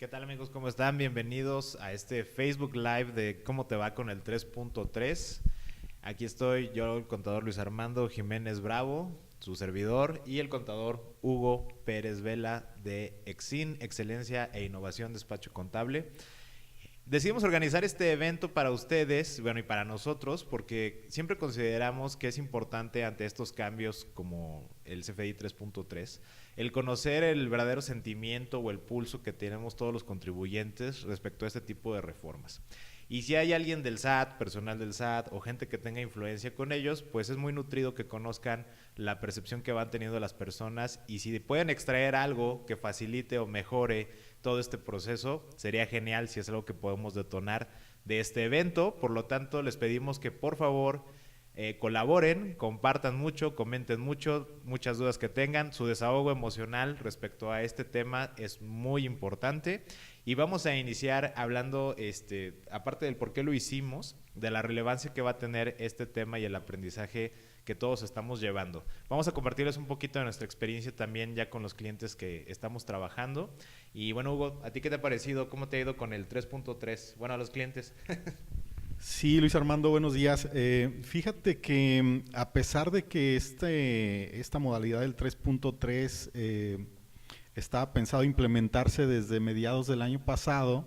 ¿Qué tal amigos? ¿Cómo están? Bienvenidos a este Facebook Live de ¿Cómo te va con el 3.3? Aquí estoy yo, el contador Luis Armando Jiménez Bravo, su servidor, y el contador Hugo Pérez Vela de Exin, Excelencia e Innovación Despacho Contable. Decidimos organizar este evento para ustedes, bueno, y para nosotros, porque siempre consideramos que es importante ante estos cambios como el CFDI 3.3, el conocer el verdadero sentimiento o el pulso que tenemos todos los contribuyentes respecto a este tipo de reformas. Y si hay alguien del SAT, personal del SAT o gente que tenga influencia con ellos, pues es muy nutrido que conozcan la percepción que van teniendo las personas y si pueden extraer algo que facilite o mejore todo este proceso, sería genial si es algo que podemos detonar de este evento. Por lo tanto, les pedimos que por favor colaboren, compartan mucho, comenten mucho, muchas dudas que tengan. Su desahogo emocional respecto a este tema es muy importante. Y vamos a iniciar hablando, aparte del por qué lo hicimos, de la relevancia que va a tener este tema y el aprendizaje que todos estamos llevando. Vamos a compartirles un poquito de nuestra experiencia también ya con los clientes que estamos trabajando. Y bueno, Hugo, ¿a ti qué te ha parecido? ¿Cómo te ha ido con el 3.3? Bueno, a los clientes. Sí, Luis Armando, buenos días. Fíjate que a pesar de que esta modalidad del 3.3 estaba pensado implementarse desde mediados del año pasado,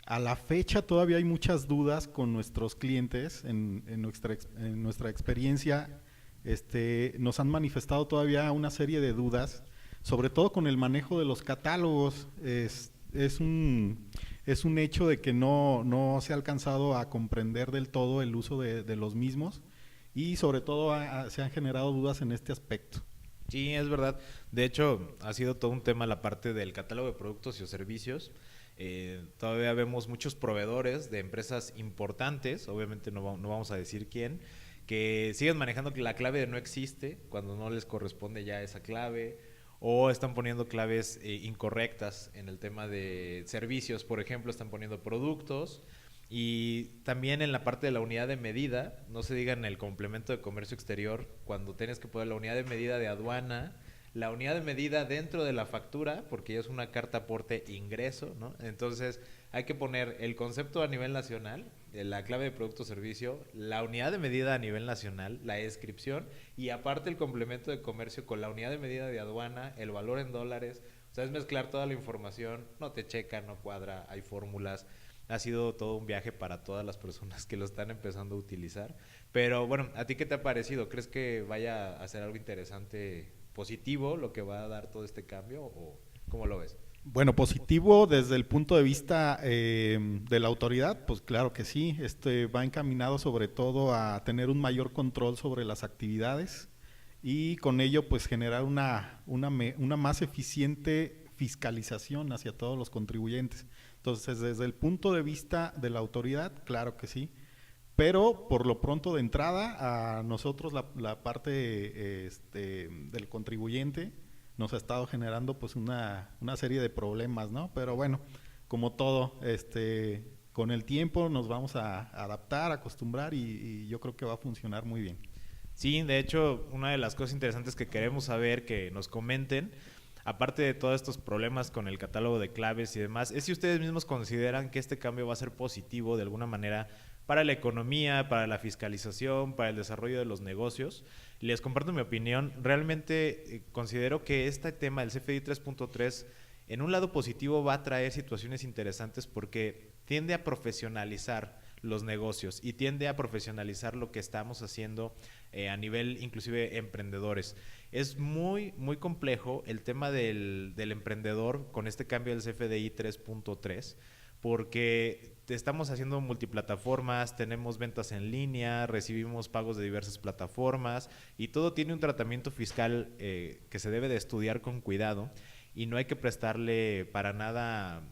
a la fecha todavía hay muchas dudas con nuestros clientes. En nuestra experiencia nos han manifestado todavía una serie de dudas, sobre todo con el manejo de los catálogos. Es un hecho de que no se ha alcanzado a comprender del todo el uso de los mismos y sobre todo se han generado dudas en este aspecto. Sí, es verdad. De hecho, ha sido todo un tema la parte del catálogo de productos y servicios. Todavía vemos muchos proveedores de empresas importantes, obviamente no vamos a decir quién, que siguen manejando que la clave de no existe cuando no les corresponde ya esa clave, o están poniendo claves incorrectas en el tema de servicios, por ejemplo, están poniendo productos. Y también en la parte de la unidad de medida, no se diga en el complemento de comercio exterior, cuando tienes que poner la unidad de medida de aduana, la unidad de medida dentro de la factura, porque ya es una carta aporte ingreso, ¿no? Entonces hay que poner el concepto a nivel nacional, la clave de producto o servicio, la unidad de medida a nivel nacional, la descripción y aparte el complemento de comercio con la unidad de medida de aduana, el valor en dólares. O sea, es mezclar toda la información, no te checa, no cuadra, hay fórmulas. Ha sido todo un viaje para todas las personas que lo están empezando a utilizar. Pero bueno, ¿a ti qué te ha parecido? ¿Crees que vaya a ser algo interesante, positivo, lo que va a dar todo este cambio o cómo lo ves? Bueno, positivo desde el punto de vista de la autoridad, pues claro que sí. Va encaminado sobre todo a tener un mayor control sobre las actividades y con ello pues generar una más eficiente fiscalización hacia todos los contribuyentes. Entonces, desde el punto de vista de la autoridad, claro que sí. Pero por lo pronto de entrada, a nosotros la parte del contribuyente nos ha estado generando pues una serie de problemas, ¿no? Pero bueno, como todo, con el tiempo nos vamos a adaptar, a acostumbrar y yo creo que va a funcionar muy bien. Sí, de hecho, una de las cosas interesantes que queremos saber, que nos comenten, aparte de todos estos problemas con el catálogo de claves y demás, es si ustedes mismos consideran que este cambio va a ser positivo de alguna manera para la economía, para la fiscalización, para el desarrollo de los negocios. Les comparto mi opinión. Realmente considero que este tema del CFDI 3.3 en un lado positivo va a traer situaciones interesantes porque tiende a profesionalizar los negocios y tiende a profesionalizar lo que estamos haciendo a nivel inclusive emprendedores. Es muy complejo el tema del emprendedor con este cambio del CFDI 3.3 porque estamos haciendo multiplataformas, tenemos ventas en línea, recibimos pagos de diversas plataformas y todo tiene un tratamiento fiscal que se debe de estudiar con cuidado y no hay que prestarle para nada,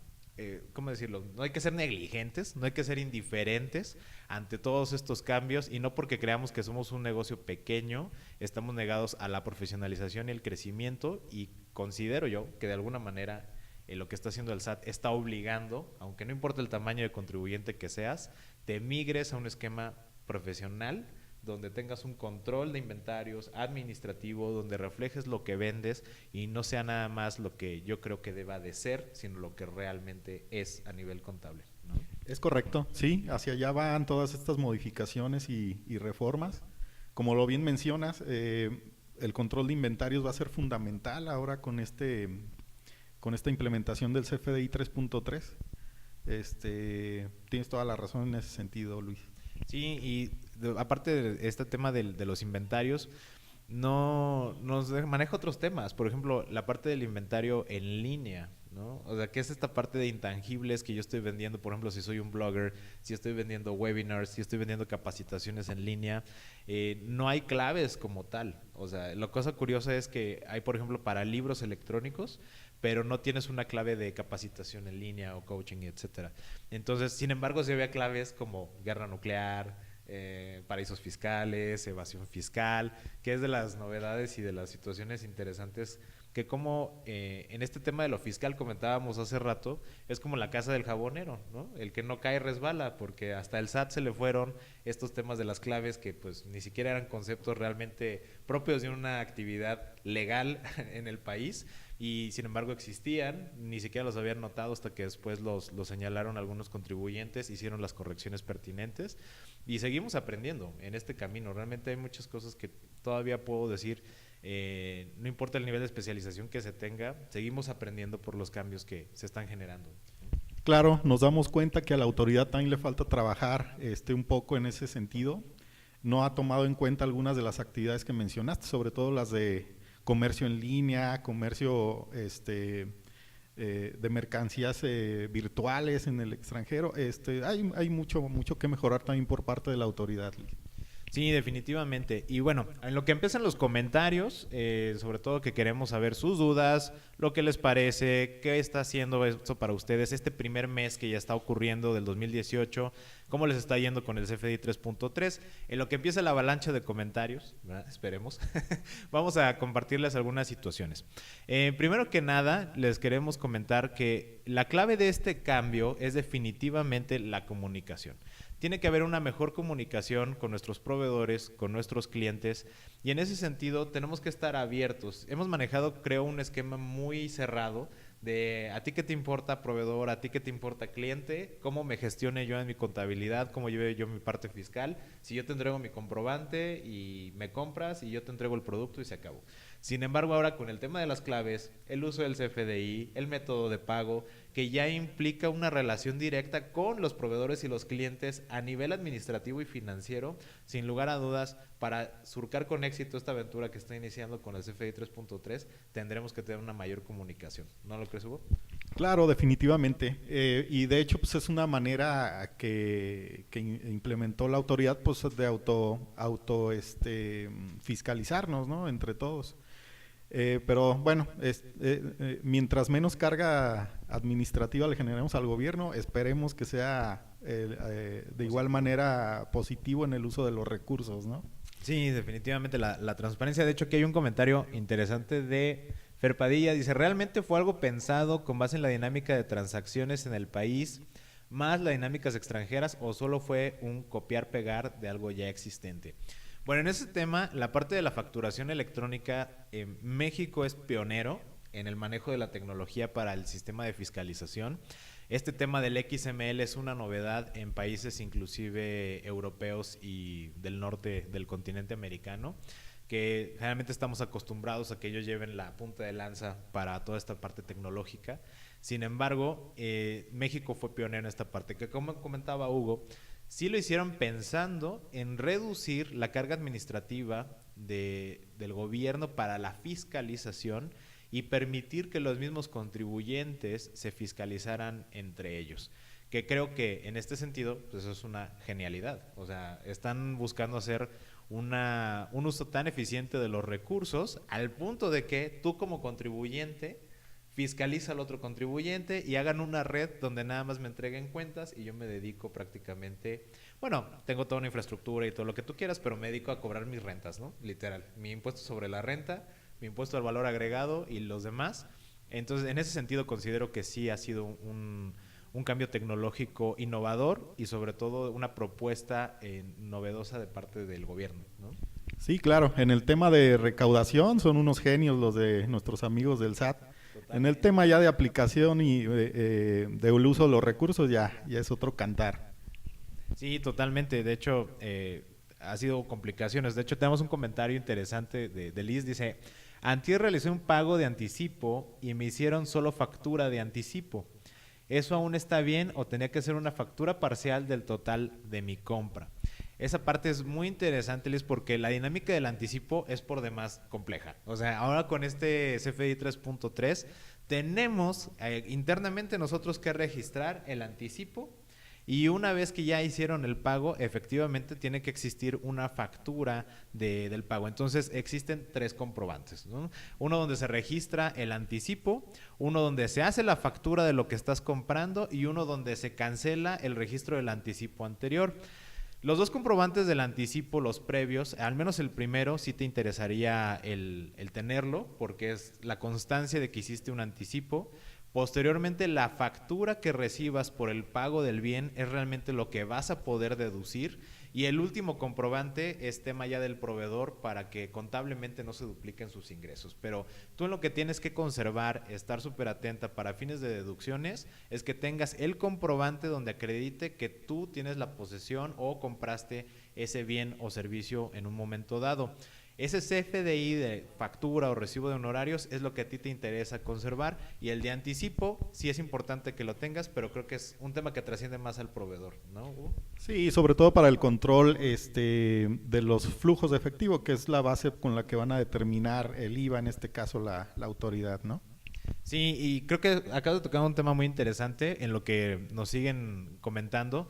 ¿cómo decirlo? No hay que ser negligentes, no hay que ser indiferentes ante todos estos cambios y no porque creamos que somos un negocio pequeño, estamos negados a la profesionalización y el crecimiento y considero yo que de alguna manera lo que está haciendo el SAT está obligando, aunque no importa el tamaño de contribuyente que seas, te migres a un esquema profesional donde tengas un control de inventarios administrativo, donde reflejes lo que vendes y no sea nada más lo que yo creo que deba de ser, sino lo que realmente es a nivel contable, ¿no? Es correcto, sí, hacia allá van todas estas modificaciones y reformas. Como lo bien mencionas, el control de inventarios va a ser fundamental ahora con esta implementación del CFDI 3.3. Tienes toda la razón en ese sentido, Luis. Sí, y aparte de este tema de los inventarios, no nos maneja otros temas. Por ejemplo, la parte del inventario en línea, ¿no? O sea, ¿qué es esta parte de intangibles que yo estoy vendiendo? Por ejemplo, si soy un blogger, si estoy vendiendo webinars, si estoy vendiendo capacitaciones en línea, no hay claves como tal. O sea, la cosa curiosa es que hay, por ejemplo, para libros electrónicos, pero no tienes una clave de capacitación en línea o coaching, etcétera. Entonces, sin embargo, sí había claves como guerra nuclear, paraísos fiscales, evasión fiscal, que es de las novedades y de las situaciones interesantes que como en este tema de lo fiscal comentábamos hace rato, es como la casa del jabonero, ¿no? El que no cae resbala, porque hasta el SAT se le fueron estos temas de las claves que pues ni siquiera eran conceptos realmente propios de una actividad legal en el país y sin embargo existían, ni siquiera los habían notado hasta que después los señalaron algunos contribuyentes, hicieron las correcciones pertinentes y seguimos aprendiendo en este camino. Realmente hay muchas cosas que todavía puedo decir, no importa el nivel de especialización que se tenga, seguimos aprendiendo por los cambios que se están generando. Claro, nos damos cuenta que a la autoridad también le falta trabajar un poco en ese sentido. No ha tomado en cuenta algunas de las actividades que mencionaste, sobre todo las de comercio en línea, comercio de mercancías virtuales en el extranjero. Hay mucho que mejorar también por parte de la autoridad. Sí, definitivamente. Y bueno, en lo que empiezan los comentarios, sobre todo que queremos saber sus dudas, lo que les parece, qué está haciendo esto para ustedes este primer mes que ya está ocurriendo del 2018, cómo les está yendo con el CFDI 3.3. En lo que empieza la avalancha de comentarios, ¿verdad? Esperemos, vamos a compartirles algunas situaciones. Primero que nada, les queremos comentar que la clave de este cambio es definitivamente la comunicación. Tiene que haber una mejor comunicación con nuestros proveedores, con nuestros clientes y en ese sentido tenemos que estar abiertos. Hemos manejado, creo, un esquema muy cerrado de a ti qué te importa proveedor, a ti qué te importa cliente, cómo me gestione yo en mi contabilidad, cómo lleve yo mi parte fiscal, si yo te entrego mi comprobante y me compras y yo te entrego el producto y se acabó. Sin embargo, ahora con el tema de las claves, el uso del CFDI, el método de pago, que ya implica una relación directa con los proveedores y los clientes a nivel administrativo y financiero, sin lugar a dudas, para surcar con éxito esta aventura que está iniciando con el CFDI 3.3, tendremos que tener una mayor comunicación. ¿No lo crees, Hugo? Claro, definitivamente. Y de hecho, pues es una manera que implementó la autoridad, pues de fiscalizarnos, ¿no? Entre todos. Pero bueno, mientras menos carga administrativa le generemos al gobierno, esperemos que sea de igual manera positivo en el uso de los recursos, ¿no? Sí, definitivamente la transparencia. De hecho, aquí hay un comentario interesante de Fer Padilla. Dice, ¿realmente fue algo pensado con base en la dinámica de transacciones en el país más las dinámicas extranjeras o solo fue un copiar-pegar de algo ya existente? Bueno, en ese tema, la parte de la facturación electrónica, México es pionero en el manejo de la tecnología para el sistema de fiscalización. Este tema del XML es una novedad en países inclusive europeos y del norte del continente americano, que generalmente estamos acostumbrados a que ellos lleven la punta de lanza para toda esta parte tecnológica. Sin embargo, México fue pionero en esta parte, que como comentaba Hugo, sí lo hicieron pensando en reducir la carga administrativa del gobierno para la fiscalización y permitir que los mismos contribuyentes se fiscalizaran entre ellos. Que creo que en este sentido, pues eso es una genialidad. O sea, están buscando hacer un uso tan eficiente de los recursos al punto de que tú como contribuyente fiscaliza al otro contribuyente y hagan una red donde nada más me entreguen cuentas y yo me dedico prácticamente, bueno, tengo toda una infraestructura y todo lo que tú quieras, pero me dedico a cobrar mis rentas, ¿no? Literal, mi impuesto sobre la renta, mi impuesto al valor agregado y los demás. Entonces, en ese sentido considero que sí ha sido un un cambio tecnológico innovador y sobre todo una propuesta novedosa de parte del gobierno, ¿no? Sí, claro. En el tema de recaudación son unos genios los de nuestros amigos del SAT. Totalmente. En el tema ya de aplicación y del uso de los recursos ya es otro cantar. Sí, totalmente. De hecho, ha sido complicaciones. De hecho, tenemos un comentario interesante de Liz. Dice, antier realicé un pago de anticipo y me hicieron solo factura de anticipo. ¿Eso aún está bien o tenía que ser una factura parcial del total de mi compra? Esa parte es muy interesante, Liz, porque la dinámica del anticipo es por demás compleja. O sea, ahora con este CFDI 3.3 tenemos internamente nosotros que registrar el anticipo y una vez que ya hicieron el pago, efectivamente tiene que existir una factura del pago. Entonces existen 3 comprobantes, ¿no? Uno donde se registra el anticipo, uno donde se hace la factura de lo que estás comprando y uno donde se cancela el registro del anticipo anterior. Los 2 comprobantes del anticipo, los previos, al menos el primero sí te interesaría el tenerlo, porque es la constancia de que hiciste un anticipo. Posteriormente, la factura que recibas por el pago del bien es realmente lo que vas a poder deducir. Y el último comprobante es tema ya del proveedor para que contablemente no se dupliquen sus ingresos. Pero tú en lo que tienes que conservar, estar súper atenta para fines de deducciones, es que tengas el comprobante donde acredite que tú tienes la posesión o compraste ese bien o servicio en un momento dado. Ese CFDI de factura o recibo de honorarios es lo que a ti te interesa conservar, y el de anticipo sí es importante que lo tengas, pero creo que es un tema que trasciende más al proveedor, ¿no, Hugo? Sí, sobre todo para el control de los flujos de efectivo, que es la base con la que van a determinar el IVA, en este caso la autoridad, ¿no? Sí, y creo que acabas de tocar un tema muy interesante en lo que nos siguen comentando.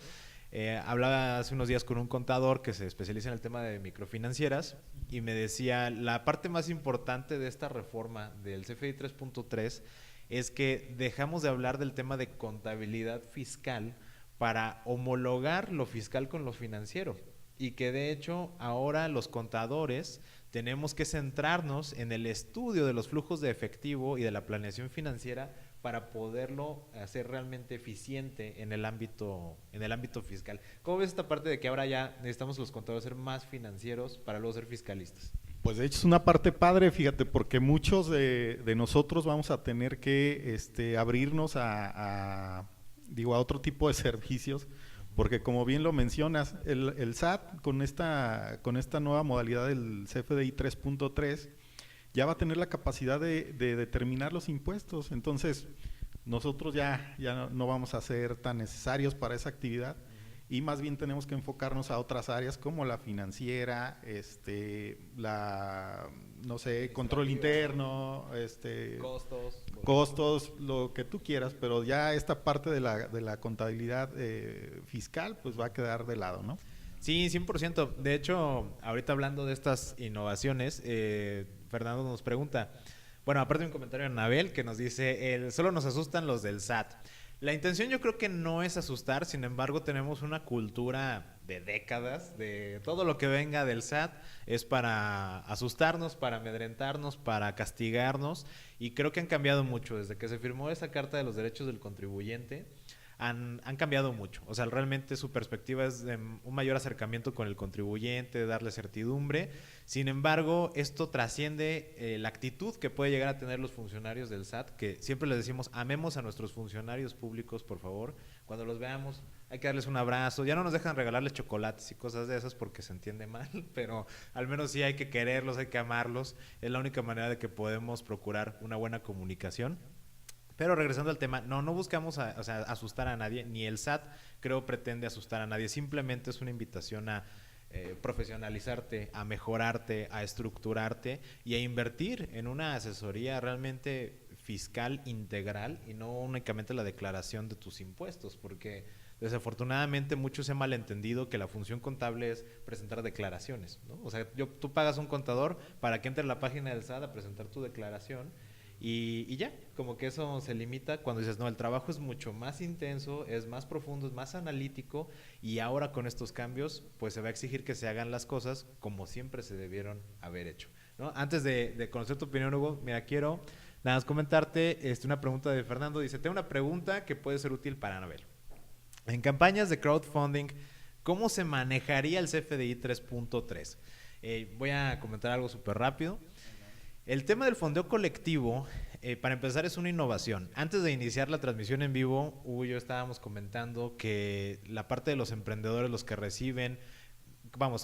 Hablaba hace unos días con un contador que se especializa en el tema de microfinancieras y me decía, la parte más importante de esta reforma del CFDI 3.3 es que dejamos de hablar del tema de contabilidad fiscal para homologar lo fiscal con lo financiero, y que de hecho ahora los contadores tenemos que centrarnos en el estudio de los flujos de efectivo y de la planeación financiera para poderlo hacer realmente eficiente en el ámbito fiscal. ¿Cómo ves esta parte de que ahora ya necesitamos los contadores ser más financieros para luego ser fiscalistas? Pues de hecho es una parte padre, fíjate, porque muchos de nosotros vamos a tener que abrirnos digo, a otro tipo de servicios, porque como bien lo mencionas, el SAT con esta nueva modalidad del CFDI 3.3 ya va a tener la capacidad de determinar los impuestos. Entonces nosotros ya no vamos a ser tan necesarios para esa actividad, y más bien tenemos que enfocarnos a otras áreas como la financiera, no sé, control interno, costos, lo que tú quieras, pero ya esta parte de la contabilidad fiscal pues va a quedar de lado, ¿no? Sí, 100%. De hecho, ahorita hablando de estas innovaciones, Fernando nos pregunta, bueno, aparte de un comentario de Anabel que nos dice, solo nos asustan los del SAT. La intención yo creo que no es asustar, sin embargo tenemos una cultura de décadas, de todo lo que venga del SAT es para asustarnos, para amedrentarnos, para castigarnos, y creo que han cambiado mucho desde que se firmó esa Carta de los Derechos del Contribuyente. Han cambiado mucho, o sea, realmente su perspectiva es de un mayor acercamiento con el contribuyente, de darle certidumbre. Sin embargo, esto trasciende la actitud que puede llegar a tener los funcionarios del SAT, que siempre les decimos, amemos a nuestros funcionarios públicos, por favor. Cuando los veamos hay que darles un abrazo, ya no nos dejan regalarles chocolates y cosas de esas porque se entiende mal, pero al menos sí hay que quererlos, hay que amarlos, es la única manera de que podemos procurar una buena comunicación. Pero regresando al tema, no buscamos asustar a nadie, ni el SAT creo pretende asustar a nadie, simplemente es una invitación a profesionalizarte, a mejorarte, a estructurarte y a invertir en una asesoría realmente fiscal integral y no únicamente la declaración de tus impuestos, porque desafortunadamente muchos se han malentendido que la función contable es presentar declaraciones, ¿no? O sea, tú pagas un contador para que entre a la página del SAT a presentar tu declaración. Y ya, como que eso se limita cuando dices, no, el trabajo es mucho más intenso, es más profundo, es más analítico, y ahora con estos cambios, pues se va a exigir que se hagan las cosas como siempre se debieron haber hecho, ¿no? Antes de conocer tu opinión, Hugo, mira, quiero Nada más comentarte, una pregunta de Fernando. Dice, tengo una pregunta que puede ser útil para Anabel. En campañas de crowdfunding, ¿cómo se manejaría el CFDI 3.3? Voy a comentar algo súper rápido. El tema del fondeo colectivo, para empezar, es una innovación. Antes de iniciar la transmisión en vivo, Hugo y yo estábamos comentando que la parte de los emprendedores, los que reciben,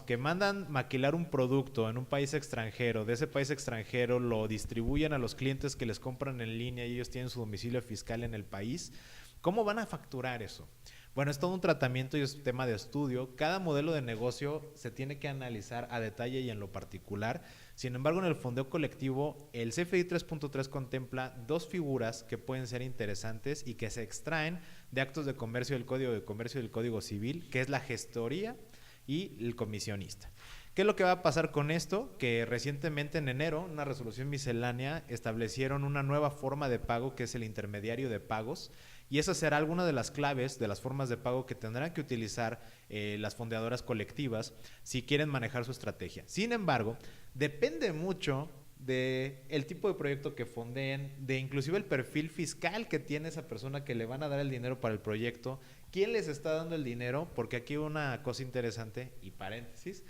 que mandan maquilar un producto en un país extranjero, de ese país extranjero lo distribuyen a los clientes que les compran en línea y ellos tienen su domicilio fiscal en el país. ¿Cómo van a facturar eso? Bueno, es todo un tratamiento y es un tema de estudio. Cada modelo de negocio se tiene que analizar a detalle y en lo particular. Sin embargo, en el fondeo colectivo, el CFDI 3.3 contempla dos figuras que pueden ser interesantes y que se extraen de actos de comercio del Código de Comercio y del Código Civil, que es la gestoría y el comisionista. ¿Qué es lo que va a pasar con esto? Que recientemente en enero, una resolución miscelánea, establecieron una nueva forma de pago que es el intermediario de pagos, y esa será alguna de las claves de las formas de pago que tendrán que utilizar las fondeadoras colectivas si quieren manejar su estrategia. Sin embargo, depende mucho del tipo de proyecto que fondeen, de inclusive el perfil fiscal que tiene esa persona que le van a dar el dinero para el proyecto, quién les está dando el dinero, porque aquí una cosa interesante, y paréntesis,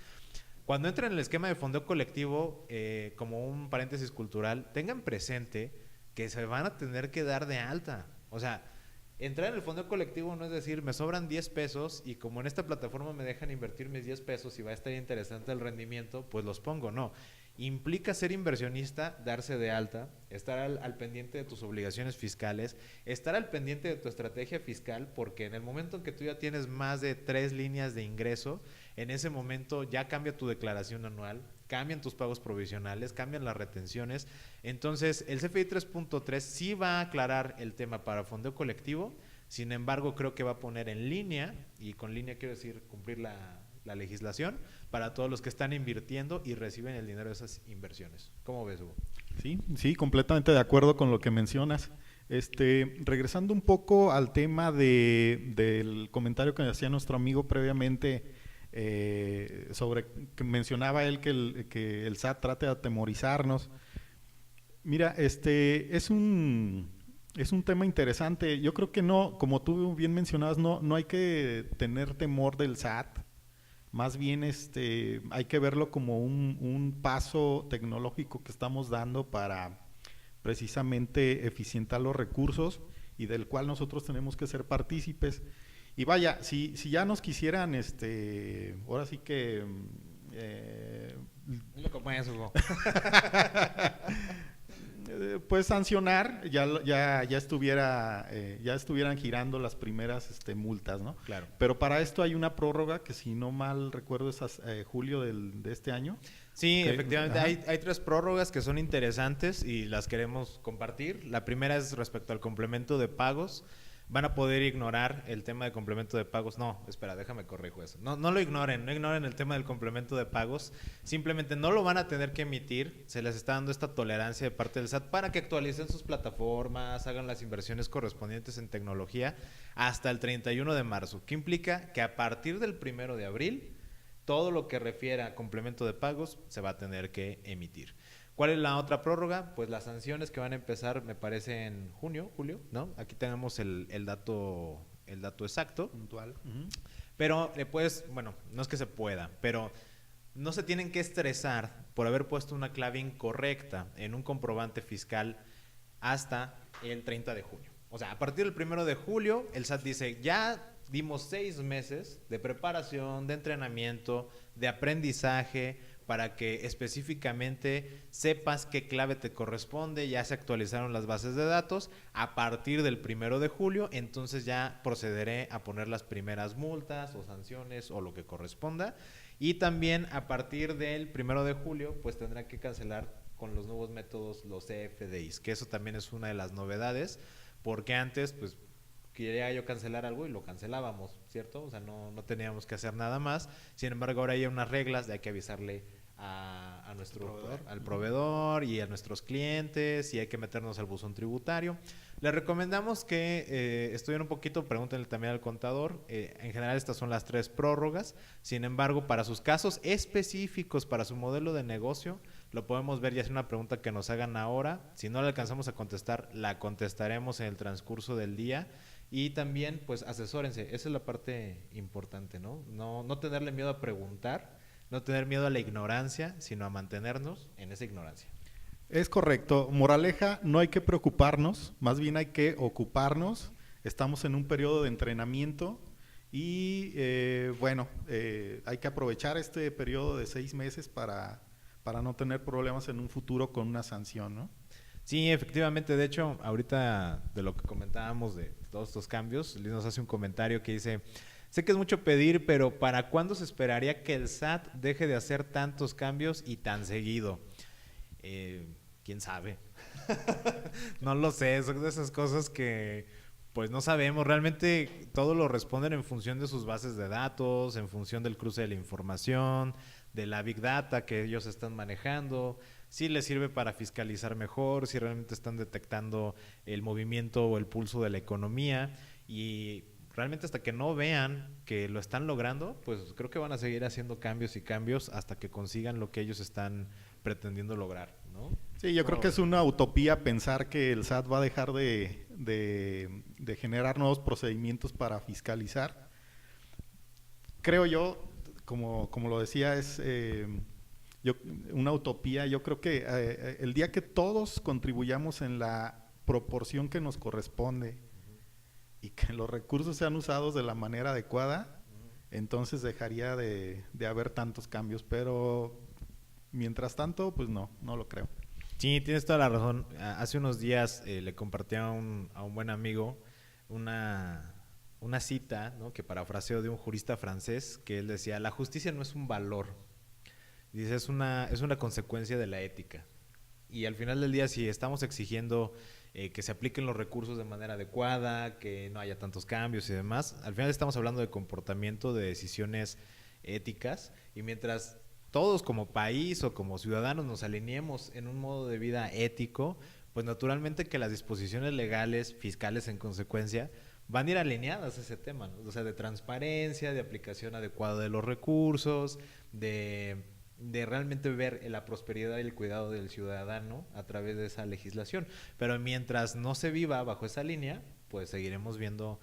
cuando entren en el esquema de fondeo colectivo, como un paréntesis cultural, tengan presente que se van a tener que dar de alta. O sea, entrar en el fondo colectivo no es decir, me sobran 10 pesos y como en esta plataforma me dejan invertir mis 10 pesos y va a estar interesante el rendimiento, pues los pongo. No, implica ser inversionista, darse de alta, estar al pendiente de tus obligaciones fiscales, estar al pendiente de tu estrategia fiscal, porque en el momento en que tú ya tienes más de 3 líneas de ingreso, en ese momento ya cambia tu declaración anual, cambian tus pagos provisionales, cambian las retenciones. Entonces, el CFDI 3.3 sí va a aclarar el tema para fondeo colectivo, sin embargo, creo que va a poner en línea, y con línea quiero decir cumplir la legislación, para todos los que están invirtiendo y reciben el dinero de esas inversiones. ¿Cómo ves, Hugo? Sí, completamente de acuerdo con lo que mencionas. Regresando un poco al tema del comentario que hacía nuestro amigo previamente, sobre que mencionaba él que el SAT trate de atemorizarnos. Mira, es un tema interesante. Yo creo que no, como tú bien mencionabas, no hay que tener temor del SAT. Más bien hay que verlo como un paso tecnológico que estamos dando para precisamente eficientar los recursos y del cual nosotros tenemos que ser partícipes. Y vaya, si ya nos quisieran, ahora sí que... Dilo como es, Hugo. Pues sancionar, ya estuvieran girando las primeras multas, ¿no? Claro. Pero para esto hay una prórroga que, si no mal recuerdo, es julio de este año. Sí, efectivamente, hay 3 prórrogas que son interesantes y las queremos compartir. La primera es respecto al complemento de pagos. Van a poder ignorar el tema de complemento de pagos. No, espera, déjame corrijo eso. No lo ignoren, no ignoren el tema del complemento de pagos. Simplemente no lo van a tener que emitir. Se les está dando esta tolerancia de parte del SAT para que actualicen sus plataformas, hagan las inversiones correspondientes en tecnología hasta el 31 de marzo. ¿Qué implica? Que a partir del 1 de abril, todo lo que refiera a complemento de pagos se va a tener que emitir. ¿Cuál es la otra prórroga? Pues las sanciones que van a empezar, me parece, en julio, ¿no? Aquí tenemos el dato exacto. Puntual. Pero bueno, no es que se pueda, pero no se tienen que estresar por haber puesto una clave incorrecta en un comprobante fiscal hasta el 30 de junio. O sea, a partir del 1 de julio, el SAT dice, ya dimos 6 meses de preparación, de entrenamiento, de aprendizaje, para que específicamente sepas qué clave te corresponde. Ya se actualizaron las bases de datos. A partir del 1 de julio, entonces ya procederé a poner las primeras multas o sanciones o lo que corresponda. Y también a partir del 1 de julio, pues tendrá que cancelar con los nuevos métodos los CFDIs, que eso también es una de las novedades, porque antes, pues, quería yo cancelar algo y lo cancelábamos, ¿cierto? O sea, no teníamos que hacer nada más. Sin embargo, ahora hay unas reglas de hay que avisarle a nuestro al proveedor y a nuestros clientes, y hay que meternos al buzón tributario. Les recomendamos que estudien un poquito, pregúntenle también al contador. En general, estas son las 3 prórrogas. Sin embargo, para sus casos específicos, para su modelo de negocio, lo podemos ver ya sea una pregunta que nos hagan ahora. Si no la alcanzamos a contestar, la contestaremos en el transcurso del día. Y también, pues, asesórense. Esa es la parte importante, ¿no? No tenerle miedo a preguntar, no tener miedo a la ignorancia, sino a mantenernos en esa ignorancia. Es correcto. Moraleja, no hay que preocuparnos, más bien hay que ocuparnos. Estamos en un periodo de entrenamiento y hay que aprovechar este periodo de 6 meses para no tener problemas en un futuro con una sanción, ¿no? Sí, efectivamente. De hecho, ahorita de lo que comentábamos de todos estos cambios, Liz nos hace un comentario que dice: sé que es mucho pedir, pero ¿para cuándo se esperaría que el SAT deje de hacer tantos cambios y tan seguido? ¿Quién sabe? No lo sé, son de esas cosas que pues no sabemos. Realmente todo lo responden en función de sus bases de datos, en función del cruce de la información, de la Big Data que ellos están manejando. Si les sirve para fiscalizar mejor, si realmente están detectando el movimiento o el pulso de la economía, y realmente hasta que no vean que lo están logrando, pues creo que van a seguir haciendo cambios y cambios hasta que consigan lo que ellos están pretendiendo lograr, ¿no? Sí, yo creo que es una utopía pensar que el SAT va a dejar de generar nuevos procedimientos para fiscalizar. Creo yo, como lo decía, es una utopía. Yo creo que el día que todos contribuyamos en la proporción que nos corresponde y que los recursos sean usados de la manera adecuada, entonces dejaría de haber tantos cambios, pero mientras tanto, pues no lo creo. Sí, tienes toda la razón. Hace unos días le compartí a un buen amigo una cita, ¿no?, que parafraseo de un jurista francés, que él decía: la justicia no es un valor, dice, es una consecuencia de la ética. Y al final del día, si estamos exigiendo que se apliquen los recursos de manera adecuada, que no haya tantos cambios y demás, al final estamos hablando de comportamiento, de decisiones éticas, y mientras todos como país o como ciudadanos nos alineemos en un modo de vida ético, pues naturalmente que las disposiciones legales, fiscales en consecuencia, van a ir alineadas a ese tema, ¿no? O sea, de transparencia, de aplicación adecuada de los recursos, de realmente ver la prosperidad y el cuidado del ciudadano a través de esa legislación. Pero mientras no se viva bajo esa línea, pues seguiremos viendo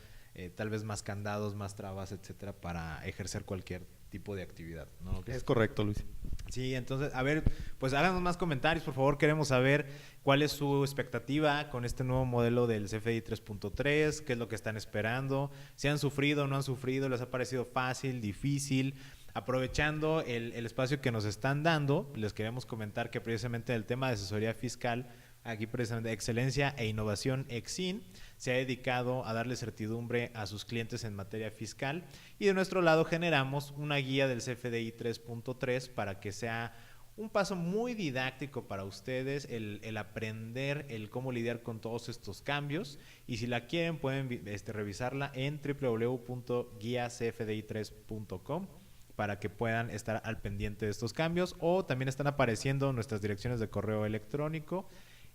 tal vez más candados, más trabas, etcétera, para ejercer cualquier tipo de actividad, ¿no? Es correcto, Luis. Sí, entonces, a ver, pues háganos más comentarios, por favor. Queremos saber cuál es su expectativa con este nuevo modelo del CFDI 3.3, qué es lo que están esperando, si han sufrido o no han sufrido, les ha parecido fácil, difícil. Aprovechando el espacio que nos están dando, les queremos comentar que precisamente el tema de asesoría fiscal, aquí precisamente Excelencia e Innovación Exin, se ha dedicado a darle certidumbre a sus clientes en materia fiscal, y de nuestro lado generamos una guía del CFDI 3.3 para que sea un paso muy didáctico para ustedes, el aprender el cómo lidiar con todos estos cambios. Y si la quieren pueden revisarla en www.guiacfdi3.com para que puedan estar al pendiente de estos cambios, o también están apareciendo nuestras direcciones de correo electrónico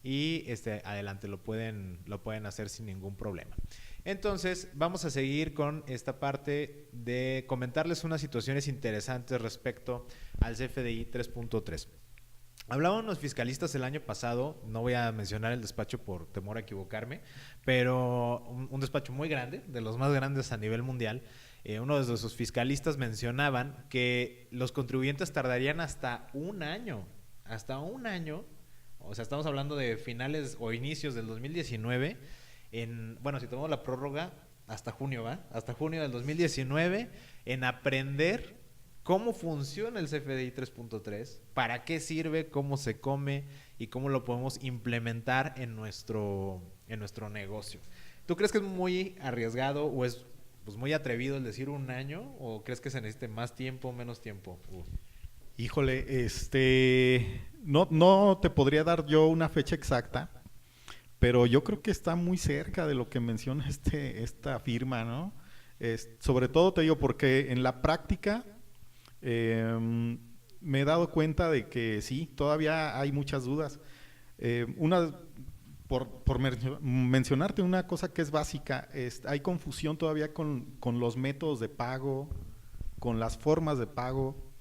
y adelante lo pueden hacer sin ningún problema. Entonces vamos a seguir con esta parte de comentarles unas situaciones interesantes respecto al CFDI 3.3. Hablaban los fiscalistas el año pasado, no voy a mencionar el despacho por temor a equivocarme, pero un despacho muy grande, de los más grandes a nivel mundial. Uno de sus fiscalistas mencionaban que los contribuyentes tardarían hasta un año, o sea, estamos hablando de finales o inicios del 2019, si tomamos la prórroga, hasta junio, hasta junio del 2019, en aprender cómo funciona el CFDI 3.3, para qué sirve, cómo se come y cómo lo podemos implementar en nuestro negocio. ¿Tú crees que es muy arriesgado o es muy atrevido el decir un año, o crees que se necesite más tiempo o menos tiempo? Híjole, no te podría dar yo una fecha exacta, pero yo creo que está muy cerca de lo que menciona esta firma, ¿no? Sobre todo te digo porque en la práctica me he dado cuenta de que sí, todavía hay muchas dudas. Por mencionarte una cosa que es básica, hay confusión todavía con los métodos de pago, con las formas de pago.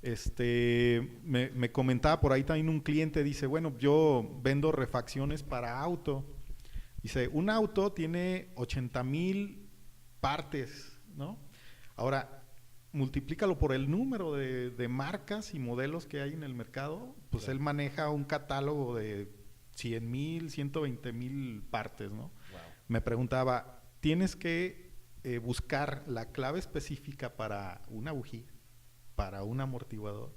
Me comentaba por ahí también un cliente, dice, bueno, yo vendo refacciones para auto. Dice, un auto tiene 80,000 partes, ¿no? Ahora, multiplícalo por el número de marcas y modelos que hay en el mercado, pues claro, él maneja un catálogo de 100,000, 120,000 partes, ¿no? Wow. Me preguntaba, ¿tienes que buscar la clave específica para una bujía, para un amortiguador?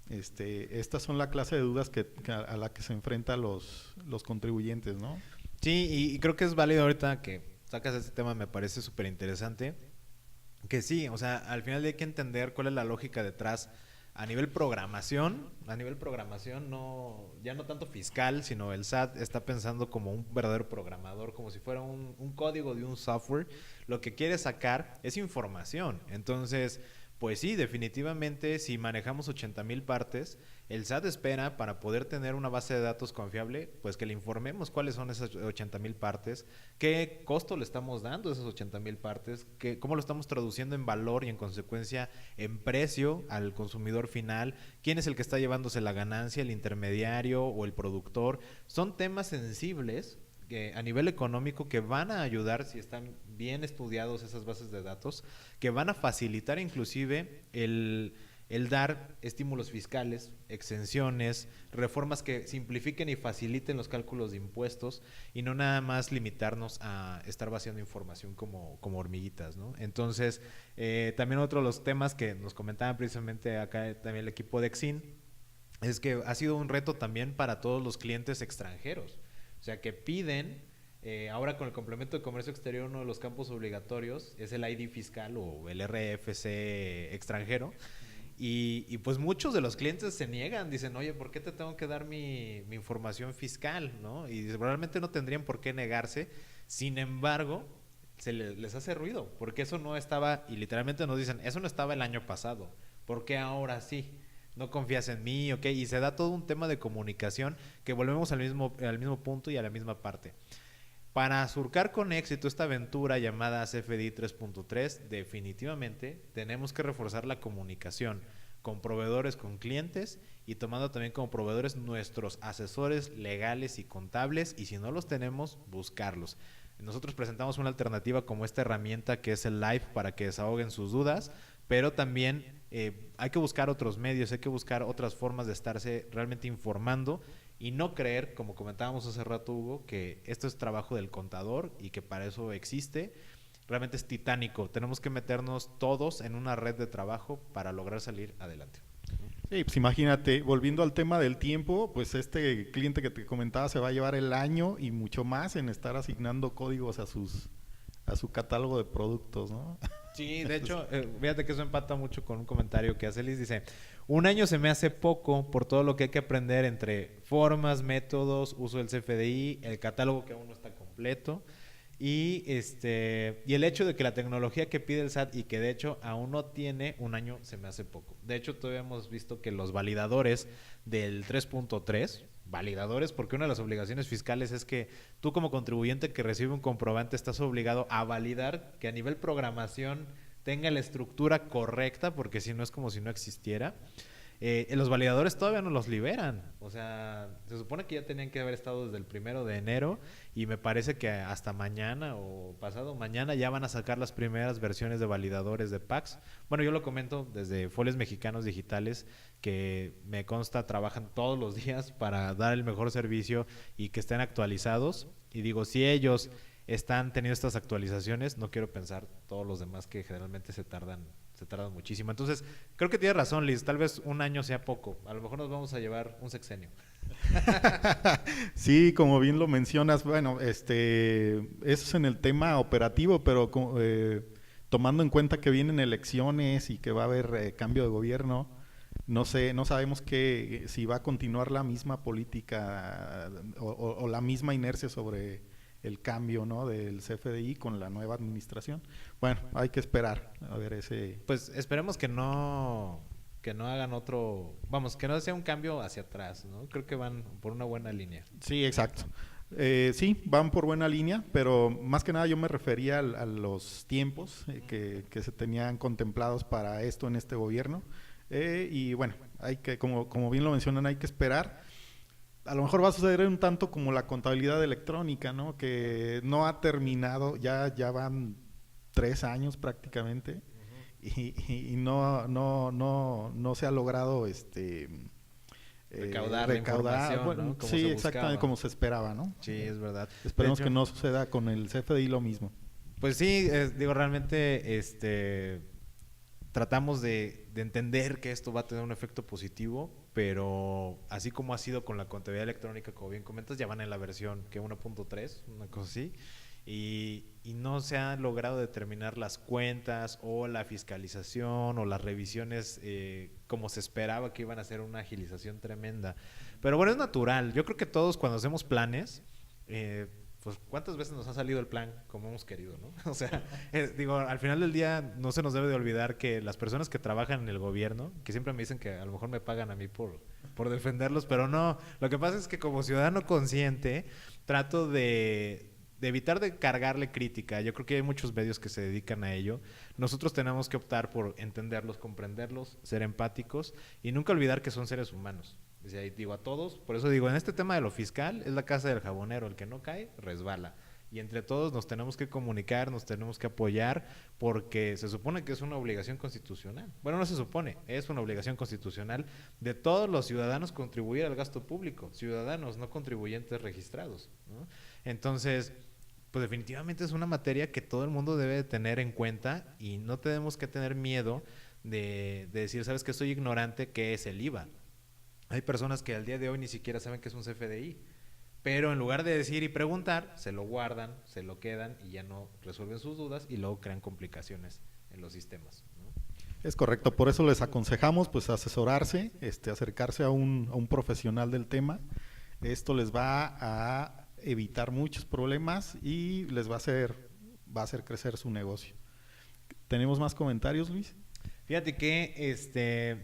Estas son la clase de dudas a la que se enfrentan los contribuyentes, ¿no? Sí, y creo que es válido ahorita que sacas este tema, me parece súper interesante. Que sí, o sea, al final hay que entender cuál es la lógica detrás a nivel programación, no, ya no tanto fiscal, sino el SAT está pensando como un verdadero programador, como si fuera un código de un software. Lo que quiere sacar es información. Entonces, pues sí, definitivamente, si manejamos 80,000 partes, el SAT espera, para poder tener una base de datos confiable, pues que le informemos cuáles son esas 80,000 partes, qué costo le estamos dando a esas 80,000 partes, cómo lo estamos traduciendo en valor y en consecuencia en precio al consumidor final, quién es el que está llevándose la ganancia, el intermediario o el productor. Son temas sensibles a nivel económico que van a ayudar, si están bien estudiados esas bases de datos, que van a facilitar inclusive el dar estímulos fiscales, exenciones, reformas que simplifiquen y faciliten los cálculos de impuestos y no nada más limitarnos a estar vaciando información como hormiguitas, ¿no? Entonces, también otro de los temas que nos comentaban precisamente acá también el equipo de Exin es que ha sido un reto también para todos los clientes extranjeros. O sea, que piden, ahora con el complemento de comercio exterior, uno de los campos obligatorios es el ID fiscal o el RFC extranjero. Y pues muchos de los clientes se niegan, dicen, oye, ¿por qué te tengo que dar mi información fiscal? ¿No? Y realmente no tendrían por qué negarse. Sin embargo, les hace ruido, porque eso no estaba, y literalmente nos dicen, eso no estaba el año pasado, ¿por qué ahora sí? No confías en mí, ¿ok? Y se da todo un tema de comunicación que volvemos al mismo punto y a la misma parte. Para surcar con éxito esta aventura llamada CFDI 3.3, definitivamente tenemos que reforzar la comunicación con proveedores, con clientes y tomando también como proveedores nuestros asesores legales y contables, y si no los tenemos, buscarlos. Nosotros presentamos una alternativa como esta herramienta que es el live para que desahoguen sus dudas, pero también hay que buscar otros medios, hay que buscar otras formas de estarse realmente informando y no creer, como comentábamos hace rato, Hugo, que esto es trabajo del contador y que para eso existe. Realmente es titánico. Tenemos que meternos todos en una red de trabajo para lograr salir adelante. Sí, pues imagínate, volviendo al tema del tiempo, pues este cliente que te comentaba se va a llevar el año y mucho más en estar asignando códigos a su catálogo de productos, ¿no? Sí, de hecho, fíjate que eso empata mucho con un comentario que hace Liz. Dice, un año se me hace poco por todo lo que hay que aprender entre formas, métodos, uso del CFDI, el catálogo que aún no está completo y el hecho de que la tecnología que pide el SAT y que de hecho aún no tiene, un año se me hace poco. De hecho, todavía hemos visto que los validadores del 3.3, validadores, porque una de las obligaciones fiscales es que tú como contribuyente que recibe un comprobante estás obligado a validar que a nivel programación tenga la estructura correcta, porque si no es como si no existiera. Los validadores todavía no los liberan, o sea, se supone que ya tenían que haber estado desde el 1 de enero y me parece que hasta mañana o pasado mañana ya van a sacar las primeras versiones de validadores de PAX. Bueno, yo lo comento desde Folios Mexicanos Digitales, que me consta trabajan todos los días para dar el mejor servicio y que estén actualizados, y digo, si ellos están teniendo estas actualizaciones, no quiero pensar todos los demás que generalmente se tardan muchísimo. Entonces, creo que tienes razón, Liz, tal vez un año sea poco, a lo mejor nos vamos a llevar un sexenio. Sí, como bien lo mencionas, bueno, eso es en el tema operativo, pero tomando en cuenta que vienen elecciones y que va a haber cambio de gobierno, no sabemos si va a continuar la misma política o la misma inercia sobre el cambio, ¿no?, del CFDI con la nueva administración. Bueno, hay que esperar a ver ese. Pues esperemos que no hagan otro, vamos, que no sea un cambio hacia atrás, ¿no? Creo que van por una buena línea. Sí, exacto. Sí, van por buena línea, pero más que nada yo me refería a los tiempos que se tenían contemplados para esto en este gobierno. Y bueno, hay que, como bien lo mencionan, hay que esperar. A lo mejor va a suceder un tanto como la contabilidad electrónica, ¿no? Que no ha terminado, ya van 3 años prácticamente, y no se ha logrado Recaudar la información, bueno, ¿no? Como sí, se exactamente buscaba. como se esperaba, ¿no? Sí, es verdad. Esperemos De que hecho, no suceda con el CFDI lo mismo. pues sí, digo, realmente tratamos de entender que esto va a tener un efecto positivo, pero así como ha sido con la contabilidad electrónica, como bien comentas, ya van en la versión que 1.3, una cosa así, y no se ha logrado determinar las cuentas o la fiscalización o las revisiones como se esperaba que iban a ser una agilización tremenda. Pero bueno, es natural. Yo creo que todos cuando hacemos planes, pues cuántas veces nos ha salido el plan como hemos querido, ¿no? O sea, digo, al final del día no se nos debe de olvidar que las personas que trabajan en el gobierno, que siempre me dicen que a lo mejor me pagan a mí por defenderlos, pero no, lo que pasa es que como ciudadano consciente trato de evitar de cargarle crítica. Yo creo que hay muchos medios que se dedican a ello. Nosotros tenemos que optar por entenderlos, comprenderlos, ser empáticos y nunca olvidar que son seres humanos. O sea, digo a todos, por eso digo, en este tema de lo fiscal es la casa del jabonero, el que no cae, resbala. Y entre todos nos tenemos que comunicar, nos tenemos que apoyar, porque se supone que es una obligación constitucional. Bueno, no se supone, es una obligación constitucional de todos los ciudadanos contribuir al gasto público, ciudadanos, no contribuyentes registrados, ¿no? Entonces, pues definitivamente es una materia que todo el mundo debe de tener en cuenta y no tenemos que tener miedo de decir, sabes que soy ignorante, ¿qué es el IVA? Hay personas que al día de hoy ni siquiera saben qué es un CFDI, pero en lugar de decir y preguntar, se lo guardan, se lo quedan y ya no resuelven sus dudas y luego crean complicaciones en los sistemas, ¿no? Es correcto, por eso les aconsejamos pues asesorarse, acercarse a un profesional del tema. Esto les va a evitar muchos problemas y les va a hacer crecer su negocio. ¿Tenemos más comentarios, Luis? Fíjate que,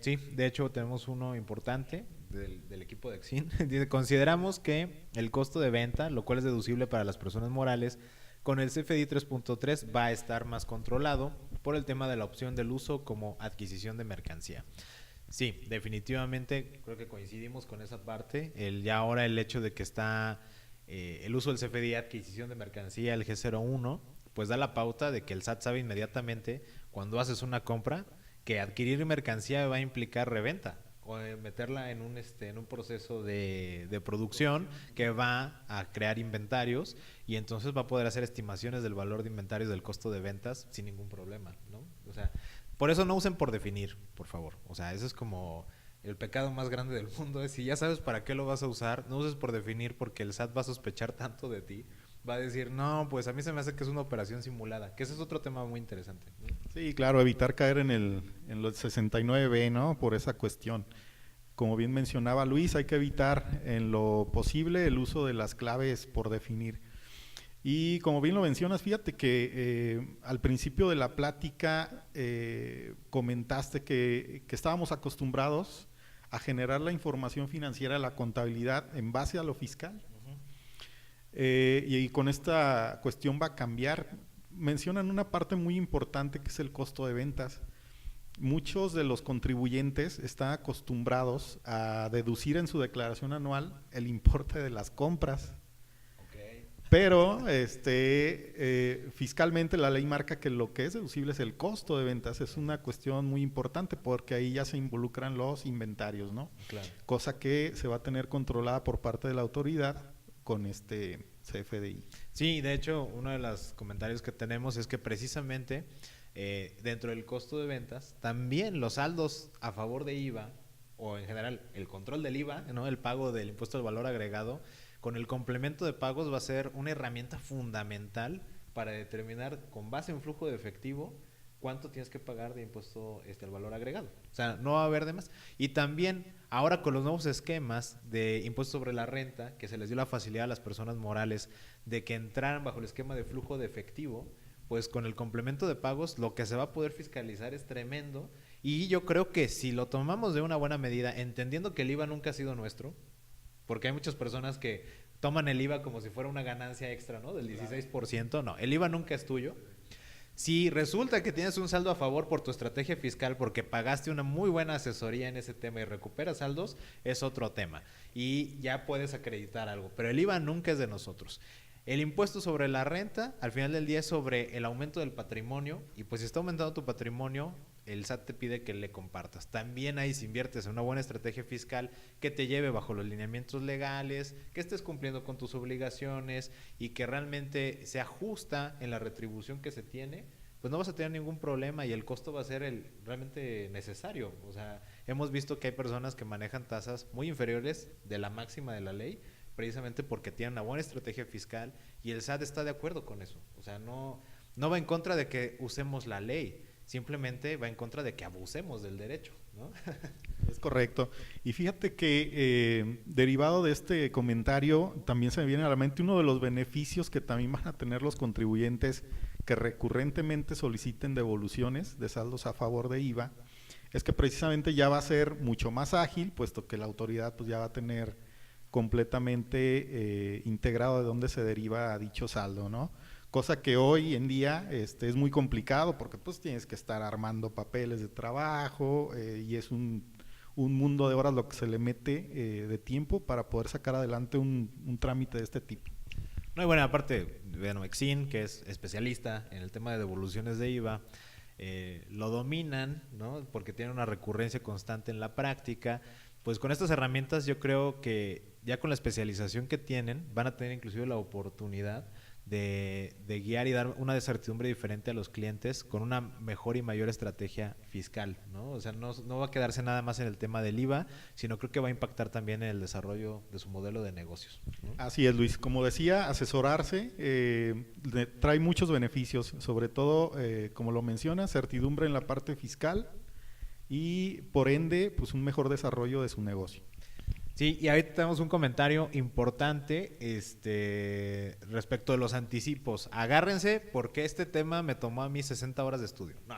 sí, de hecho tenemos uno importante del equipo de Exin. Dice, consideramos que el costo de venta, lo cual es deducible para las personas morales, con el CFDI 3.3 va a estar más controlado por el tema de la opción del uso como adquisición de mercancía. Sí, definitivamente creo que coincidimos con esa parte. Ya ahora el hecho de que está el uso del CFDI adquisición de mercancía, el G01, pues da la pauta de que el SAT sabe inmediatamente cuando haces una compra que adquirir mercancía va a implicar reventa o meterla en un proceso de producción que va a crear inventarios y entonces va a poder hacer estimaciones del valor de inventarios del costo de ventas sin ningún problema, ¿no? O sea, por eso no usen por definir, por favor. O sea, eso es como el pecado más grande del mundo, es si ya sabes para qué lo vas a usar, no uses por definir porque el SAT va a sospechar tanto de ti, va a decir, no, pues a mí se me hace que es una operación simulada, que ese es otro tema muy interesante, ¿no? Sí, claro, evitar caer en los 69B, ¿no? Por esa cuestión. Como bien mencionaba Luis, hay que evitar en lo posible el uso de las claves por definir. Y como bien lo mencionas, fíjate que al principio de la plática comentaste que estábamos acostumbrados a generar la información financiera de la contabilidad en base a lo fiscal. Y con esta cuestión va a cambiar. Mencionan una parte muy importante que es el costo de ventas. Muchos de los contribuyentes están acostumbrados a deducir en su declaración anual el importe de las compras. Okay. Pero fiscalmente la ley marca que lo que es deducible es el costo de ventas. Es una cuestión muy importante porque ahí ya se involucran los inventarios, ¿no? Claro. Cosa que se va a tener controlada por parte de la autoridad con este CFDI. Sí, de hecho, uno de los comentarios que tenemos es que precisamente dentro del costo de ventas, también los saldos a favor de IVA, o en general el control del IVA, ¿no? El pago del impuesto al valor agregado, con el complemento de pagos va a ser una herramienta fundamental para determinar con base en flujo de efectivo cuánto tienes que pagar de impuesto al valor agregado. O sea, no va a haber de más. Y también ahora con los nuevos esquemas de impuesto sobre la renta, que se les dio la facilidad a las personas morales de que entraran bajo el esquema de flujo de efectivo, pues con el complemento de pagos lo que se va a poder fiscalizar es tremendo. Y yo creo que si lo tomamos de una buena medida, entendiendo que el IVA nunca ha sido nuestro, porque hay muchas personas que toman el IVA como si fuera una ganancia extra, ¿no? Del 16%. No, el IVA nunca es tuyo. Si resulta que tienes un saldo a favor por tu estrategia fiscal porque pagaste una muy buena asesoría en ese tema y recuperas saldos, es otro tema. Y ya puedes acreditar algo. Pero el IVA nunca es de nosotros. El impuesto sobre la renta, al final del día, es sobre el aumento del patrimonio. Y pues si está aumentando tu patrimonio, el SAT te pide que le compartas. También ahí, si inviertes en una buena estrategia fiscal que te lleve bajo los lineamientos legales, que estés cumpliendo con tus obligaciones y que realmente se ajusta en la retribución que se tiene, pues no vas a tener ningún problema y el costo va a ser el realmente necesario. O sea, hemos visto que hay personas que manejan tasas muy inferiores de la máxima de la ley, precisamente porque tienen una buena estrategia fiscal y el SAT está de acuerdo con eso. O sea, no va en contra de que usemos la ley, simplemente va en contra de que abusemos del derecho, ¿no? Es correcto. Y fíjate que derivado de este comentario, también se me viene a la mente uno de los beneficios que también van a tener los contribuyentes que recurrentemente soliciten devoluciones de saldos a favor de IVA, es que precisamente ya va a ser mucho más ágil, puesto que la autoridad pues ya va a tener completamente integrado de dónde se deriva dicho saldo, ¿no? Cosa que hoy en día es muy complicado porque pues tienes que estar armando papeles de trabajo y es un mundo de horas lo que se le mete de tiempo para poder sacar adelante un trámite de este tipo. No, y bueno, aparte, bueno, Exin, que es especialista en el tema de devoluciones de IVA, lo dominan, ¿no? Porque tienen una recurrencia constante en la práctica. Pues con estas herramientas yo creo que ya con la especialización que tienen van a tener inclusive la oportunidad de guiar y dar una certidumbre diferente a los clientes con una mejor y mayor estrategia fiscal, ¿no? O sea, no va a quedarse nada más en el tema del IVA, sino creo que va a impactar también en el desarrollo de su modelo de negocios, ¿no? Así es, Luis. Como decía, asesorarse trae muchos beneficios, sobre todo, como lo menciona, certidumbre en la parte fiscal y, por ende, pues un mejor desarrollo de su negocio. Sí, y ahorita tenemos un comentario importante respecto de los anticipos. Agárrense porque este tema me tomó a mí 60 horas de estudio. No.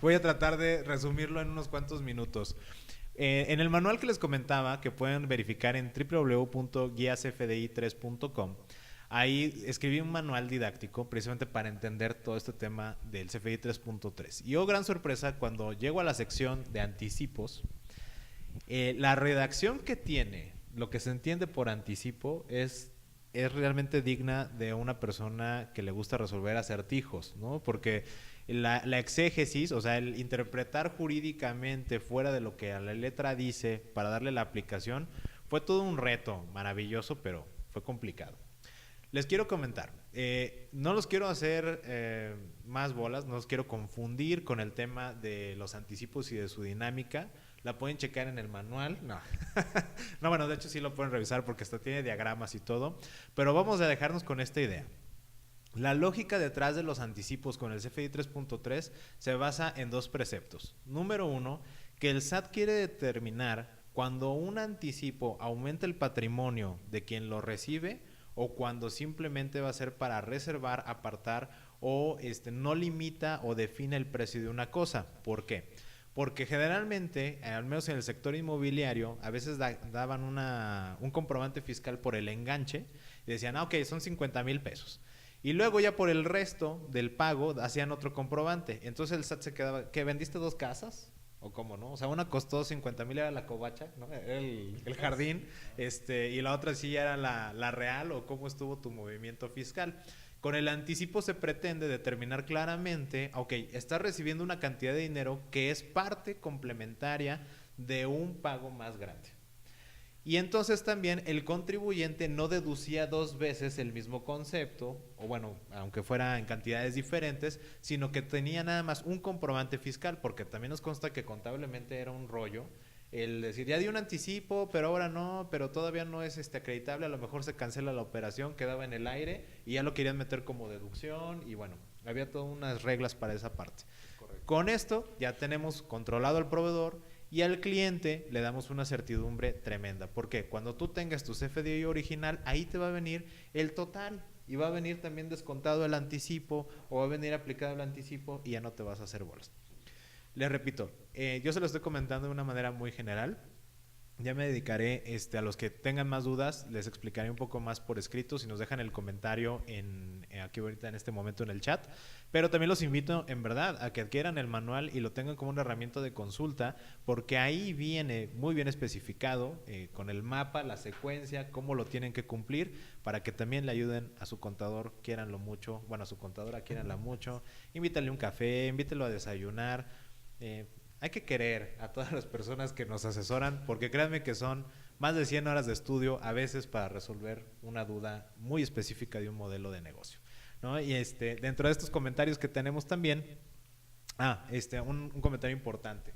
Voy a tratar de resumirlo en unos cuantos minutos. En el manual que les comentaba, que pueden verificar en www.guiasfdi3.com, ahí escribí un manual didáctico precisamente para entender todo este tema del CFDI 3.3. Y oh, gran sorpresa, cuando llego a la sección de anticipos, la redacción que tiene, lo que se entiende por anticipo, es realmente digna de una persona que le gusta resolver acertijos, ¿no? Porque la exégesis, o sea, el interpretar jurídicamente fuera de lo que a la letra dice para darle la aplicación, fue todo un reto maravilloso, pero fue complicado. Les quiero comentar, no los quiero hacer más bolas, no los quiero confundir con el tema de los anticipos y de su dinámica. La pueden checar en el manual. No, no, bueno, de hecho sí lo pueden revisar porque hasta tiene diagramas y todo. Pero vamos a dejarnos con esta idea. La lógica detrás de los anticipos con el CFDI 3.3 se basa en dos preceptos. Número uno, que el SAT quiere determinar cuando un anticipo aumenta el patrimonio de quien lo recibe o cuando simplemente va a ser para reservar, apartar o no limita o define el precio de una cosa. ¿Por qué? Porque generalmente, al menos en el sector inmobiliario, a veces daban un comprobante fiscal por el enganche y decían, ok, son 50,000 pesos. Y luego ya por el resto del pago hacían otro comprobante. Entonces el SAT se quedaba, ¿qué, vendiste dos casas? ¿O cómo, no? O sea, una costó 50,000, era la covacha, ¿no? Era el jardín, y la otra sí era la real, o cómo estuvo tu movimiento fiscal. Con el anticipo se pretende determinar claramente, ok, estás recibiendo una cantidad de dinero que es parte complementaria de un pago más grande. Y entonces también el contribuyente no deducía dos veces el mismo concepto, o bueno, aunque fuera en cantidades diferentes, sino que tenía nada más un comprobante fiscal, porque también nos consta que contablemente era un rollo el decir, ya di un anticipo, pero ahora no, pero todavía no es acreditable, a lo mejor se cancela la operación, quedaba en el aire y ya lo querían meter como deducción y bueno, había todas unas reglas para esa parte. Correcto. Con esto ya tenemos controlado al proveedor y al cliente le damos una certidumbre tremenda. ¿Por qué? Cuando tú tengas tu CFDI original, ahí te va a venir el total y va a venir también descontado el anticipo o va a venir aplicado el anticipo y ya no te vas a hacer bolas. Les repito, yo se lo estoy comentando de una manera muy general. Ya me dedicaré a los que tengan más dudas, les explicaré un poco más por escrito si nos dejan el comentario aquí ahorita en este momento en el chat. Pero también los invito en verdad a que adquieran el manual y lo tengan como una herramienta de consulta, porque ahí viene muy bien especificado con el mapa, la secuencia, cómo lo tienen que cumplir, para que también le ayuden a su contador, quieranlo mucho, bueno, a su contadora, quieranla mucho. Invítale un café, invítelo a desayunar. Hay que querer a todas las personas que nos asesoran, porque créanme que son más de 100 horas de estudio a veces para resolver una duda muy específica de un modelo de negocio, ¿no? Y dentro de estos comentarios que tenemos también, un comentario importante.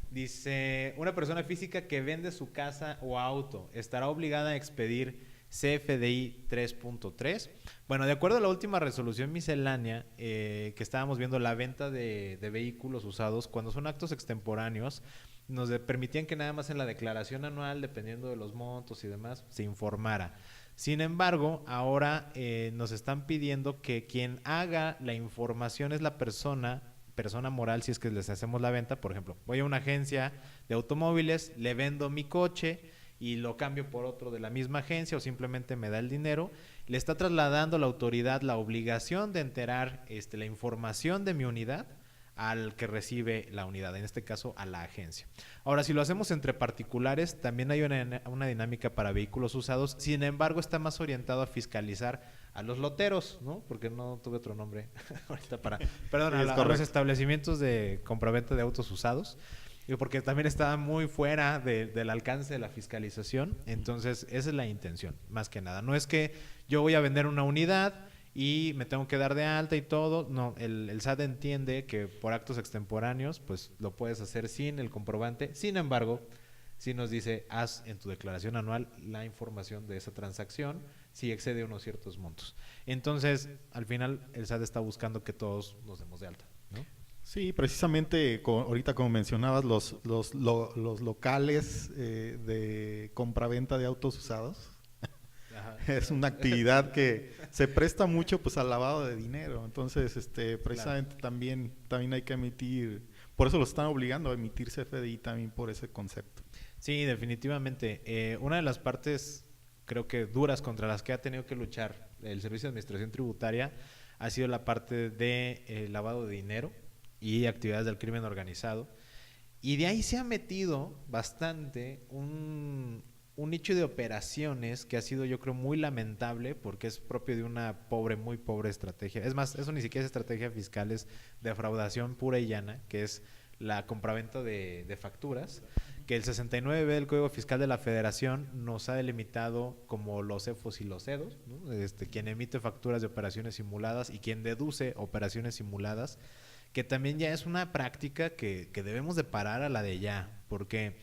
Dice, una persona física que vende su casa o auto estará obligada a expedir CFDI 3.3. Bueno, de acuerdo a la última resolución miscelánea que estábamos viendo, la venta de vehículos usados, cuando son actos extemporáneos, nos permitían que nada más en la declaración anual, dependiendo de los montos y demás, se informara. Sin embargo, ahora nos están pidiendo que quien haga la información es la persona moral, si es que les hacemos la venta. Por ejemplo, voy a una agencia de automóviles, le vendo mi coche y lo cambio por otro de la misma agencia, o simplemente me da el dinero, le está trasladando la autoridad la obligación de enterar la información de mi unidad al que recibe la unidad, en este caso a la agencia. Ahora, si lo hacemos entre particulares, también hay una dinámica para vehículos usados, sin embargo está más orientado a fiscalizar a los loteros, ¿no? Porque no tuve otro nombre ahorita perdón, a los establecimientos de compraventa de autos usados, porque también está muy fuera del alcance de la fiscalización. Entonces esa es la intención, más que nada. No es que yo voy a vender una unidad y me tengo que dar de alta y todo. No, el SAT entiende que por actos extemporáneos pues lo puedes hacer sin el comprobante. Sin embargo, sí nos dice, haz en tu declaración anual la información de esa transacción si excede unos ciertos montos. Entonces, al final el SAT está buscando que todos nos demos de alta, ¿no? Sí, precisamente ahorita como mencionabas, los locales de compraventa de autos usados. Ajá. Es una actividad que se presta mucho pues al lavado de dinero. Entonces, precisamente claro, también hay que emitir, por eso lo están obligando a emitir CFDI también por ese concepto. Sí, definitivamente. Una de las partes, creo que duras, contra las que ha tenido que luchar el Servicio de Administración Tributaria ha sido la parte de lavado de dinero y actividades del crimen organizado. Y de ahí se ha metido bastante un nicho de operaciones que ha sido, yo creo, muy lamentable, porque es propio de una muy pobre estrategia. Es más, eso ni siquiera es estrategia fiscal, es defraudación pura y llana, que es la compraventa de facturas, que el 69B del Código Fiscal de la Federación nos ha delimitado como los CEFOS y los CEDOS, ¿no? Quien emite facturas de operaciones simuladas y quien deduce operaciones simuladas, que también ya es una práctica que debemos de parar a la de ya, porque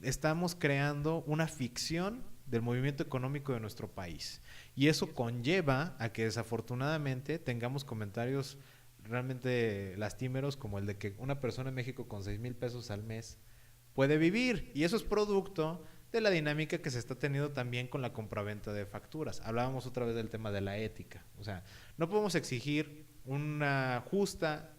estamos creando una ficción del movimiento económico de nuestro país, y eso conlleva a que desafortunadamente tengamos comentarios realmente lastimeros, como el de que una persona en México con 6,000 pesos al mes puede vivir, y eso es producto de la dinámica que se está teniendo también con la compraventa de facturas. Hablábamos otra vez del tema de la ética, o sea, no podemos exigir una justa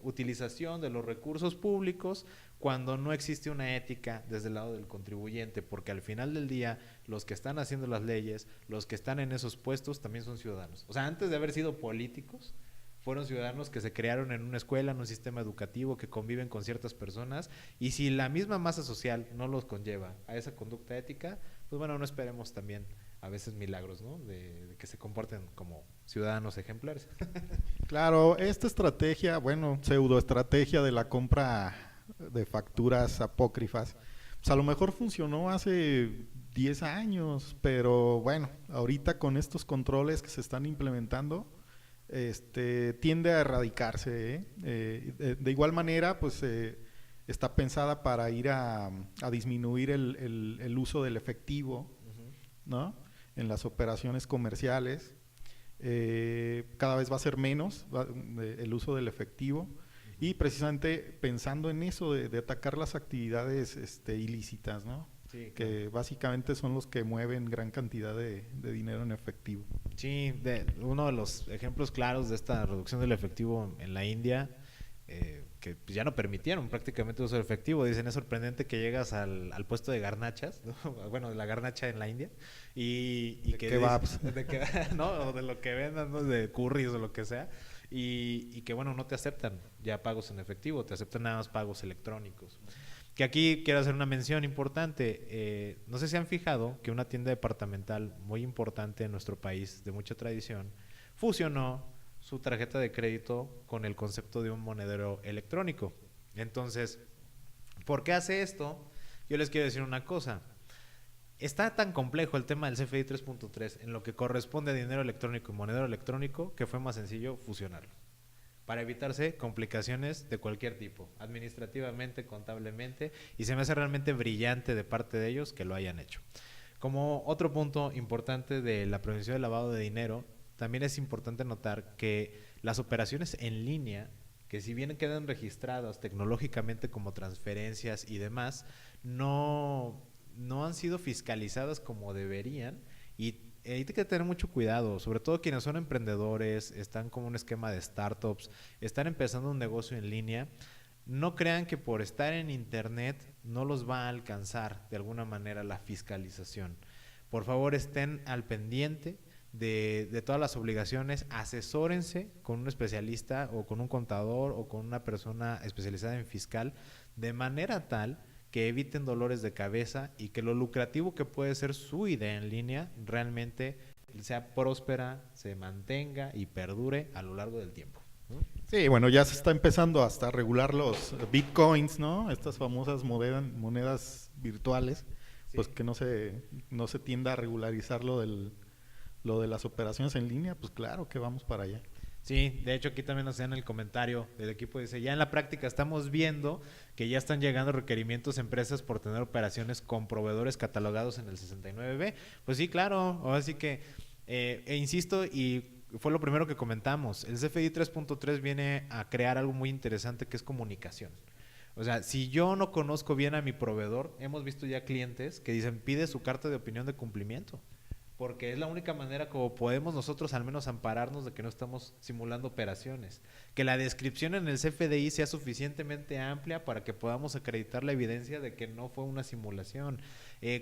utilización de los recursos públicos cuando no existe una ética desde el lado del contribuyente, porque al final del día los que están haciendo las leyes, los que están en esos puestos también son ciudadanos. O sea, antes de haber sido políticos, fueron ciudadanos que se crearon en una escuela, en un sistema educativo, que conviven con ciertas personas, y si la misma masa social no los conlleva a esa conducta ética, pues bueno, no esperemos también a veces milagros, ¿no? De que se comporten como ciudadanos ejemplares. Claro, esta estrategia, bueno, pseudoestrategia de la compra de facturas apócrifas, pues a lo mejor funcionó hace 10 años, pero bueno, ahorita con estos controles que se están implementando, tiende a erradicarse, de igual manera, pues está pensada para ir a disminuir el uso del efectivo, ¿no? En las operaciones comerciales. Cada vez va a ser menos el uso del efectivo, y precisamente pensando en eso de atacar las actividades ilícitas, ¿no? Sí, claro. Que básicamente son los que mueven gran cantidad de dinero en efectivo. Sí, uno de los ejemplos claros de esta reducción del efectivo en la India, que pues, ya no permitieron prácticamente uso efectivo. Dicen, es sorprendente que llegas al puesto de garnachas, ¿no? Bueno, de la garnacha en la India, y De que kebabs. ¿no? O de lo que vendan, ¿no? De curries o lo que sea, y que bueno, no te aceptan ya pagos en efectivo, te aceptan nada más pagos electrónicos. Que aquí quiero hacer una mención importante. No sé si han fijado que una tienda departamental muy importante en nuestro país, de mucha tradición, fusionó su tarjeta de crédito con el concepto de un monedero electrónico. Entonces, ¿por qué hace esto? Yo les quiero decir una cosa. Está tan complejo el tema del CFDI 3.3 en lo que corresponde a dinero electrónico y monedero electrónico que fue más sencillo fusionarlo para evitarse complicaciones de cualquier tipo, administrativamente, contablemente, y se me hace realmente brillante de parte de ellos que lo hayan hecho. Como otro punto importante de la prevención del lavado de dinero, también es importante notar que las operaciones en línea, que si bien quedan registradas tecnológicamente como transferencias y demás, no han sido fiscalizadas como deberían, y hay que tener mucho cuidado, sobre todo quienes son emprendedores, están como un esquema de startups, están empezando un negocio en línea. No crean que por estar en internet no los va a alcanzar de alguna manera la fiscalización. Por favor, estén al pendiente de todas las obligaciones, asesórense con un especialista o con un contador o con una persona especializada en fiscal, de manera tal que eviten dolores de cabeza y que lo lucrativo que puede ser su idea en línea realmente sea próspera, se mantenga y perdure a lo largo del tiempo, ¿no? Sí, bueno, ya se está empezando hasta a regular los bitcoins, ¿no? Estas famosas monedas virtuales, Sí. pues que no se tienda a regularizar lo de las operaciones en línea, pues claro que vamos para allá. Sí, de hecho aquí también nos dan el comentario del equipo, dice, ya en la práctica estamos viendo que ya están llegando requerimientos a empresas por tener operaciones con proveedores catalogados en el 69B. Pues sí, claro, así que, insisto, y fue lo primero que comentamos, el CFDI 3.3 viene a crear algo muy interesante que es comunicación. O sea, si yo no conozco bien a mi proveedor, hemos visto ya clientes que dicen, pide su carta de opinión de cumplimiento, porque es la única manera como podemos nosotros al menos ampararnos de que no estamos simulando operaciones. Que la descripción en el CFDI sea suficientemente amplia para que podamos acreditar la evidencia de que no fue una simulación.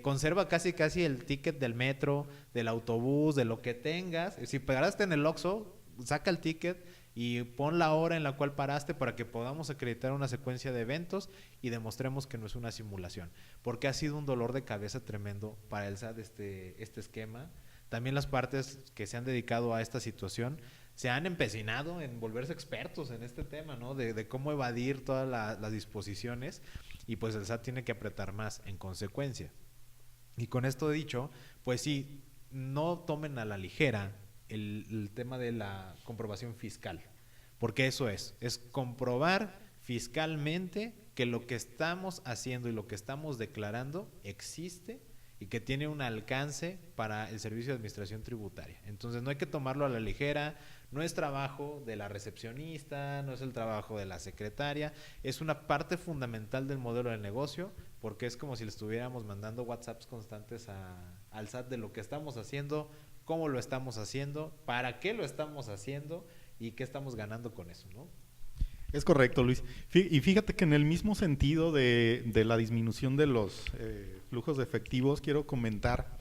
Conserva casi el ticket del metro, del autobús, de lo que tengas. Si paraste en el Oxxo, saca el ticket y pon la hora en la cual paraste para que podamos acreditar una secuencia de eventos y demostremos que no es una simulación, porque ha sido un dolor de cabeza tremendo para el SAT este esquema. También las partes que se han dedicado a esta situación se han empecinado en volverse expertos en este tema, ¿no? De cómo evadir todas las disposiciones, y pues el SAT tiene que apretar más en consecuencia. Y con esto dicho, pues sí, no tomen a la ligera el tema de la comprobación fiscal, porque eso es comprobar fiscalmente que lo que estamos haciendo y lo que estamos declarando existe y que tiene un alcance para el servicio de administración tributaria. Entonces no hay que tomarlo a la ligera, no es trabajo de la recepcionista, no es el trabajo de la secretaria, es una parte fundamental del modelo de negocio, porque es como si le estuviéramos mandando WhatsApps constantes al SAT de lo que estamos haciendo, cómo lo estamos haciendo, para qué lo estamos haciendo y qué estamos ganando con eso, ¿no? Es correcto, Luis. Y fíjate que en el mismo sentido de la disminución de los flujos de efectivos, quiero comentar,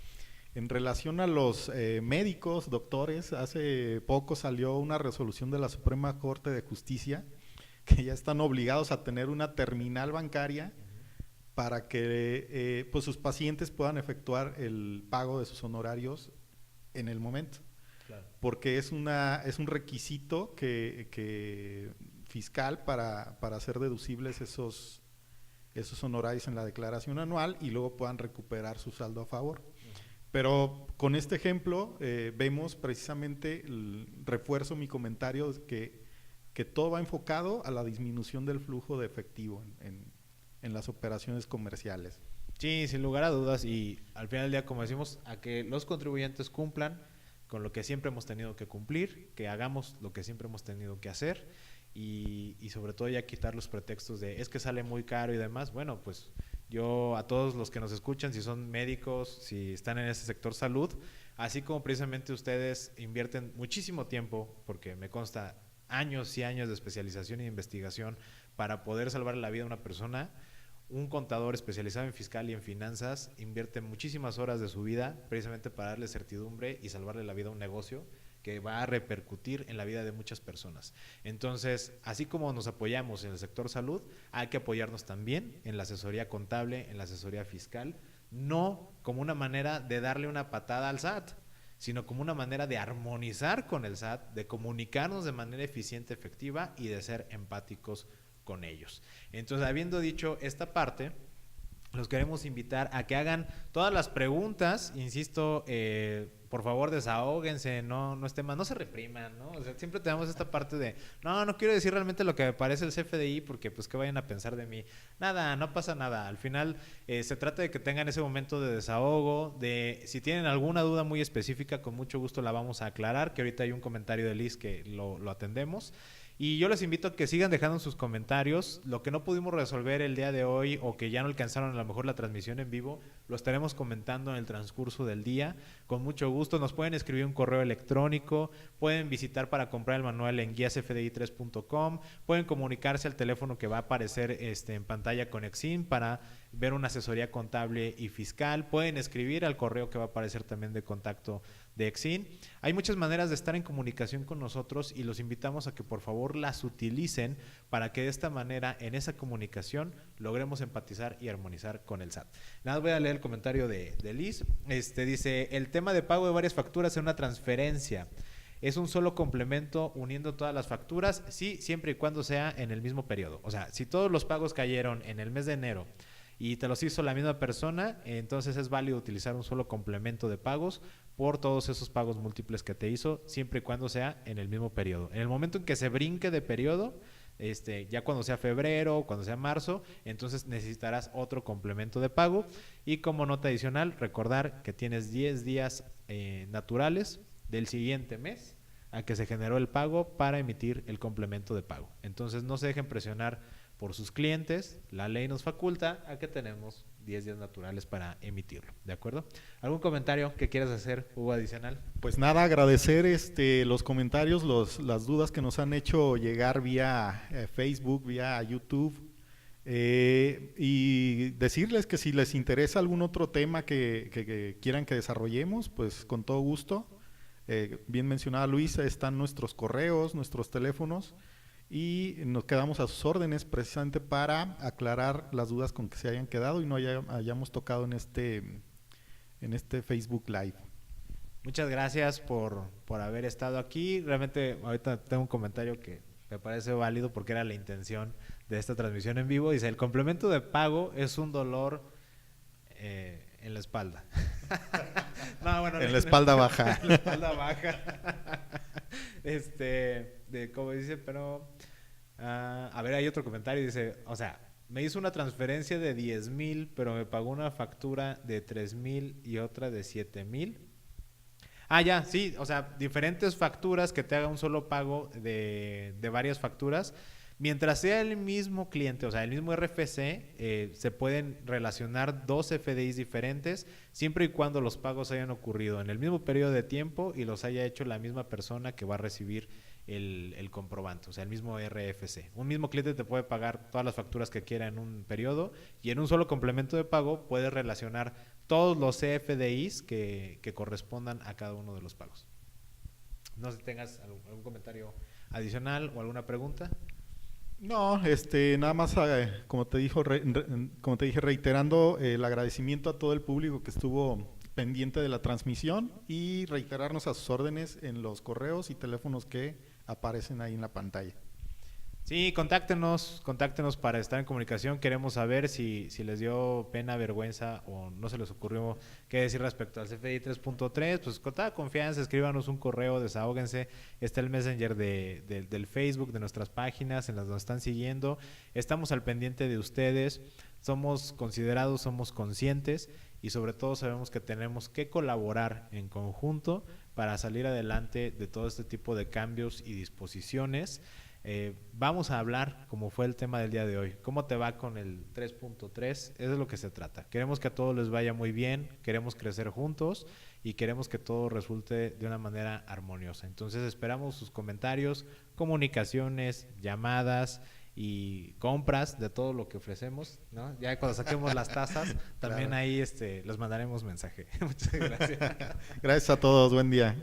en relación a los médicos, doctores, hace poco salió una resolución de la Suprema Corte de Justicia que ya están obligados a tener una terminal bancaria para que pues sus pacientes puedan efectuar el pago de sus honorarios en el momento. Claro. Porque es un requisito que fiscal para hacer deducibles esos honorarios en la declaración anual y luego puedan recuperar su saldo a favor. Pero con este ejemplo vemos precisamente, refuerzo mi comentario, que todo va enfocado a la disminución del flujo de efectivo en las operaciones comerciales. Sí, sin lugar a dudas, y al final del día, como decimos, a que los contribuyentes cumplan con lo que siempre hemos tenido que cumplir, que hagamos lo que siempre hemos tenido que hacer, y sobre todo ya quitar los pretextos de es que sale muy caro y demás. Bueno, pues yo a todos los que nos escuchan, si son médicos, si están en ese sector salud, así como precisamente ustedes invierten muchísimo tiempo, porque me consta años y años de especialización e investigación para poder salvar la vida a una persona, un contador especializado en fiscal y en finanzas invierte muchísimas horas de su vida precisamente para darle certidumbre y salvarle la vida a un negocio que va a repercutir en la vida de muchas personas. Entonces, así como nos apoyamos en el sector salud, hay que apoyarnos también en la asesoría contable, en la asesoría fiscal, no como una manera de darle una patada al SAT, sino como una manera de armonizar con el SAT, de comunicarnos de manera eficiente, efectiva y de ser empáticos con ellos. Entonces, habiendo dicho esta parte, los queremos invitar a que hagan todas las preguntas, insisto, por favor desahóguense, no estén más, no se repriman, ¿no? O sea, siempre tenemos esta parte de, no quiero decir realmente lo que me parece el CFDI porque pues qué vayan a pensar de mí. Nada, no pasa nada. Al final se trata de que tengan ese momento de desahogo, de si tienen alguna duda muy específica, con mucho gusto la vamos a aclarar, que ahorita hay un comentario de Liz que lo atendemos. Y yo les invito a que sigan dejando sus comentarios. Lo que no pudimos resolver el día de hoy o que ya no alcanzaron a lo mejor la transmisión en vivo, lo estaremos comentando en el transcurso del día. Con mucho gusto nos pueden escribir un correo electrónico, pueden visitar para comprar el manual en guiasfdi3.com, pueden comunicarse al teléfono que va a aparecer en pantalla con Exim para ver una asesoría contable y fiscal, pueden escribir al correo que va a aparecer también de contacto de Exim. Hay muchas maneras de estar en comunicación con nosotros y los invitamos a que por favor las utilicen para que de esta manera en esa comunicación logremos empatizar y armonizar con el SAT. Nada, voy a leer el comentario de Liz. Dice, el tema de pago de varias facturas en una transferencia ¿es un solo complemento uniendo todas las facturas? Sí, siempre y cuando sea en el mismo periodo. O sea, si todos los pagos cayeron en el mes de enero y te los hizo la misma persona, entonces es válido utilizar un solo complemento de pagos por todos esos pagos múltiples que te hizo, siempre y cuando sea en el mismo periodo. En el momento en que se brinque de periodo, ya cuando sea febrero, cuando sea marzo, entonces necesitarás otro complemento de pago. Y como nota adicional, recordar que tienes 10 días naturales del siguiente mes a que se generó el pago para emitir el complemento de pago. Entonces no se dejen presionar por sus clientes, la ley nos faculta a que tenemos 10 días naturales para emitirlo, ¿de acuerdo? ¿Algún comentario que quieras hacer, Hugo, adicional? Pues nada, agradecer los comentarios, las dudas que nos han hecho llegar vía Facebook, vía YouTube, y decirles que si les interesa algún otro tema que quieran que desarrollemos, pues con todo gusto. Bien mencionada Luisa, están nuestros correos, nuestros teléfonos, y nos quedamos a sus órdenes precisamente para aclarar las dudas con que se hayan quedado y no hayamos tocado en este Facebook Live. Muchas gracias por haber estado aquí. Realmente ahorita tengo un comentario que me parece válido porque era la intención de esta transmisión en vivo. Dice, el complemento de pago es un dolor en la espalda. No, bueno, en la espalda baja. En la espalda baja. Como dice, pero a ver, hay otro comentario, dice, o sea, me hizo una transferencia de 10,000, pero me pagó una factura de 3,000 y otra de 7,000. Ya, sí, o sea, diferentes facturas que te haga un solo pago de varias facturas. Mientras sea el mismo cliente, o sea, el mismo RFC, se pueden relacionar dos FDIs diferentes siempre y cuando los pagos hayan ocurrido en el mismo periodo de tiempo y los haya hecho la misma persona que va a recibir el comprobante, o sea, el mismo RFC. Un mismo cliente te puede pagar todas las facturas que quiera en un periodo y en un solo complemento de pago puedes relacionar todos los CFDIs que correspondan a cada uno de los pagos. No sé si tengas algún comentario adicional o alguna pregunta. No, nada más, como te dije, reiterando el agradecimiento a todo el público que estuvo pendiente de la transmisión y reiterarnos a sus órdenes en los correos y teléfonos que aparecen ahí en la pantalla. Sí, contáctenos para estar en comunicación. Queremos saber si les dio pena, vergüenza o no se les ocurrió qué decir respecto al CFDI 3.3. Pues con toda confianza, escríbanos un correo, desahóguense. Está el Messenger del Facebook, de nuestras páginas, en las que nos están siguiendo. Estamos al pendiente de ustedes. Somos considerados, somos conscientes y sobre todo sabemos que tenemos que colaborar en conjunto para salir adelante de todo este tipo de cambios y disposiciones. Vamos a hablar, como fue el tema del día de hoy, cómo te va con el 3.3, eso es lo que se trata. Queremos que a todos les vaya muy bien, queremos crecer juntos y queremos que todo resulte de una manera armoniosa. Entonces esperamos sus comentarios, comunicaciones, llamadas, y compras de todo lo que ofrecemos, ¿no? Ya cuando saquemos las tasas, también Claro. ahí les mandaremos mensaje. Muchas gracias. Gracias a todos, buen día.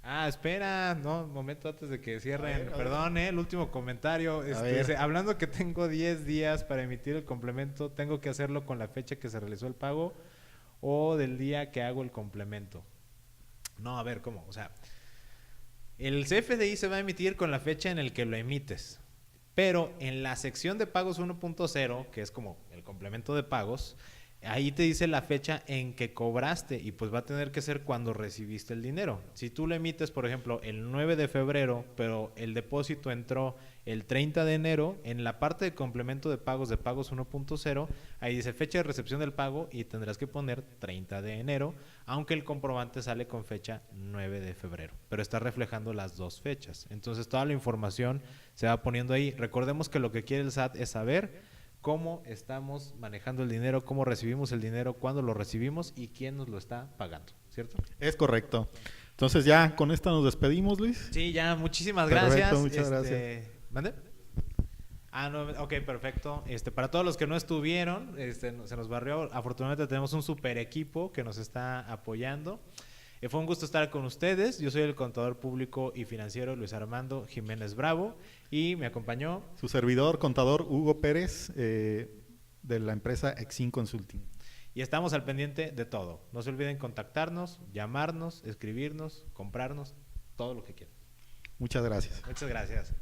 Ah, espera, no, un momento antes de que cierren. A ver, a ver. Perdón, el último comentario. ver. Dice, hablando que tengo 10 días para emitir el complemento, ¿tengo que hacerlo con la fecha que se realizó el pago o del día que hago el complemento? No, a ver, ¿cómo? O sea, el CFDI se va a emitir con la fecha en el que lo emites. Pero en la sección de pagos 1.0, que es como el complemento de pagos, ahí te dice la fecha en que cobraste y pues va a tener que ser cuando recibiste el dinero. Si tú lo emites, por ejemplo, el 9 de febrero, pero el depósito entró el 30 de enero, en la parte de complemento de pagos 1.0, ahí dice fecha de recepción del pago y tendrás que poner 30 de enero, aunque el comprobante sale con fecha 9 de febrero, pero está reflejando las dos fechas. Entonces toda la información se va poniendo ahí. Recordemos que lo que quiere el SAT es saber cómo estamos manejando el dinero, cómo recibimos el dinero, cuándo lo recibimos y quién nos lo está pagando, ¿cierto? Es correcto. Entonces ya con esta nos despedimos, Luis. Sí, ya, muchísimas Perfecto, gracias. muchas gracias. ¿Mande? Ah, no, ok, perfecto. Para todos los que no estuvieron, se nos barrió. Afortunadamente tenemos un super equipo que nos está apoyando. Fue un gusto estar con ustedes. Yo soy el contador público y financiero Luis Armando Jiménez Bravo y me acompañó Su servidor, contador Hugo Pérez, de la empresa Exim Consulting. y estamos al pendiente de todo. No se olviden contactarnos, llamarnos, escribirnos, comprarnos, todo lo que quieran. Muchas gracias. Muchas gracias.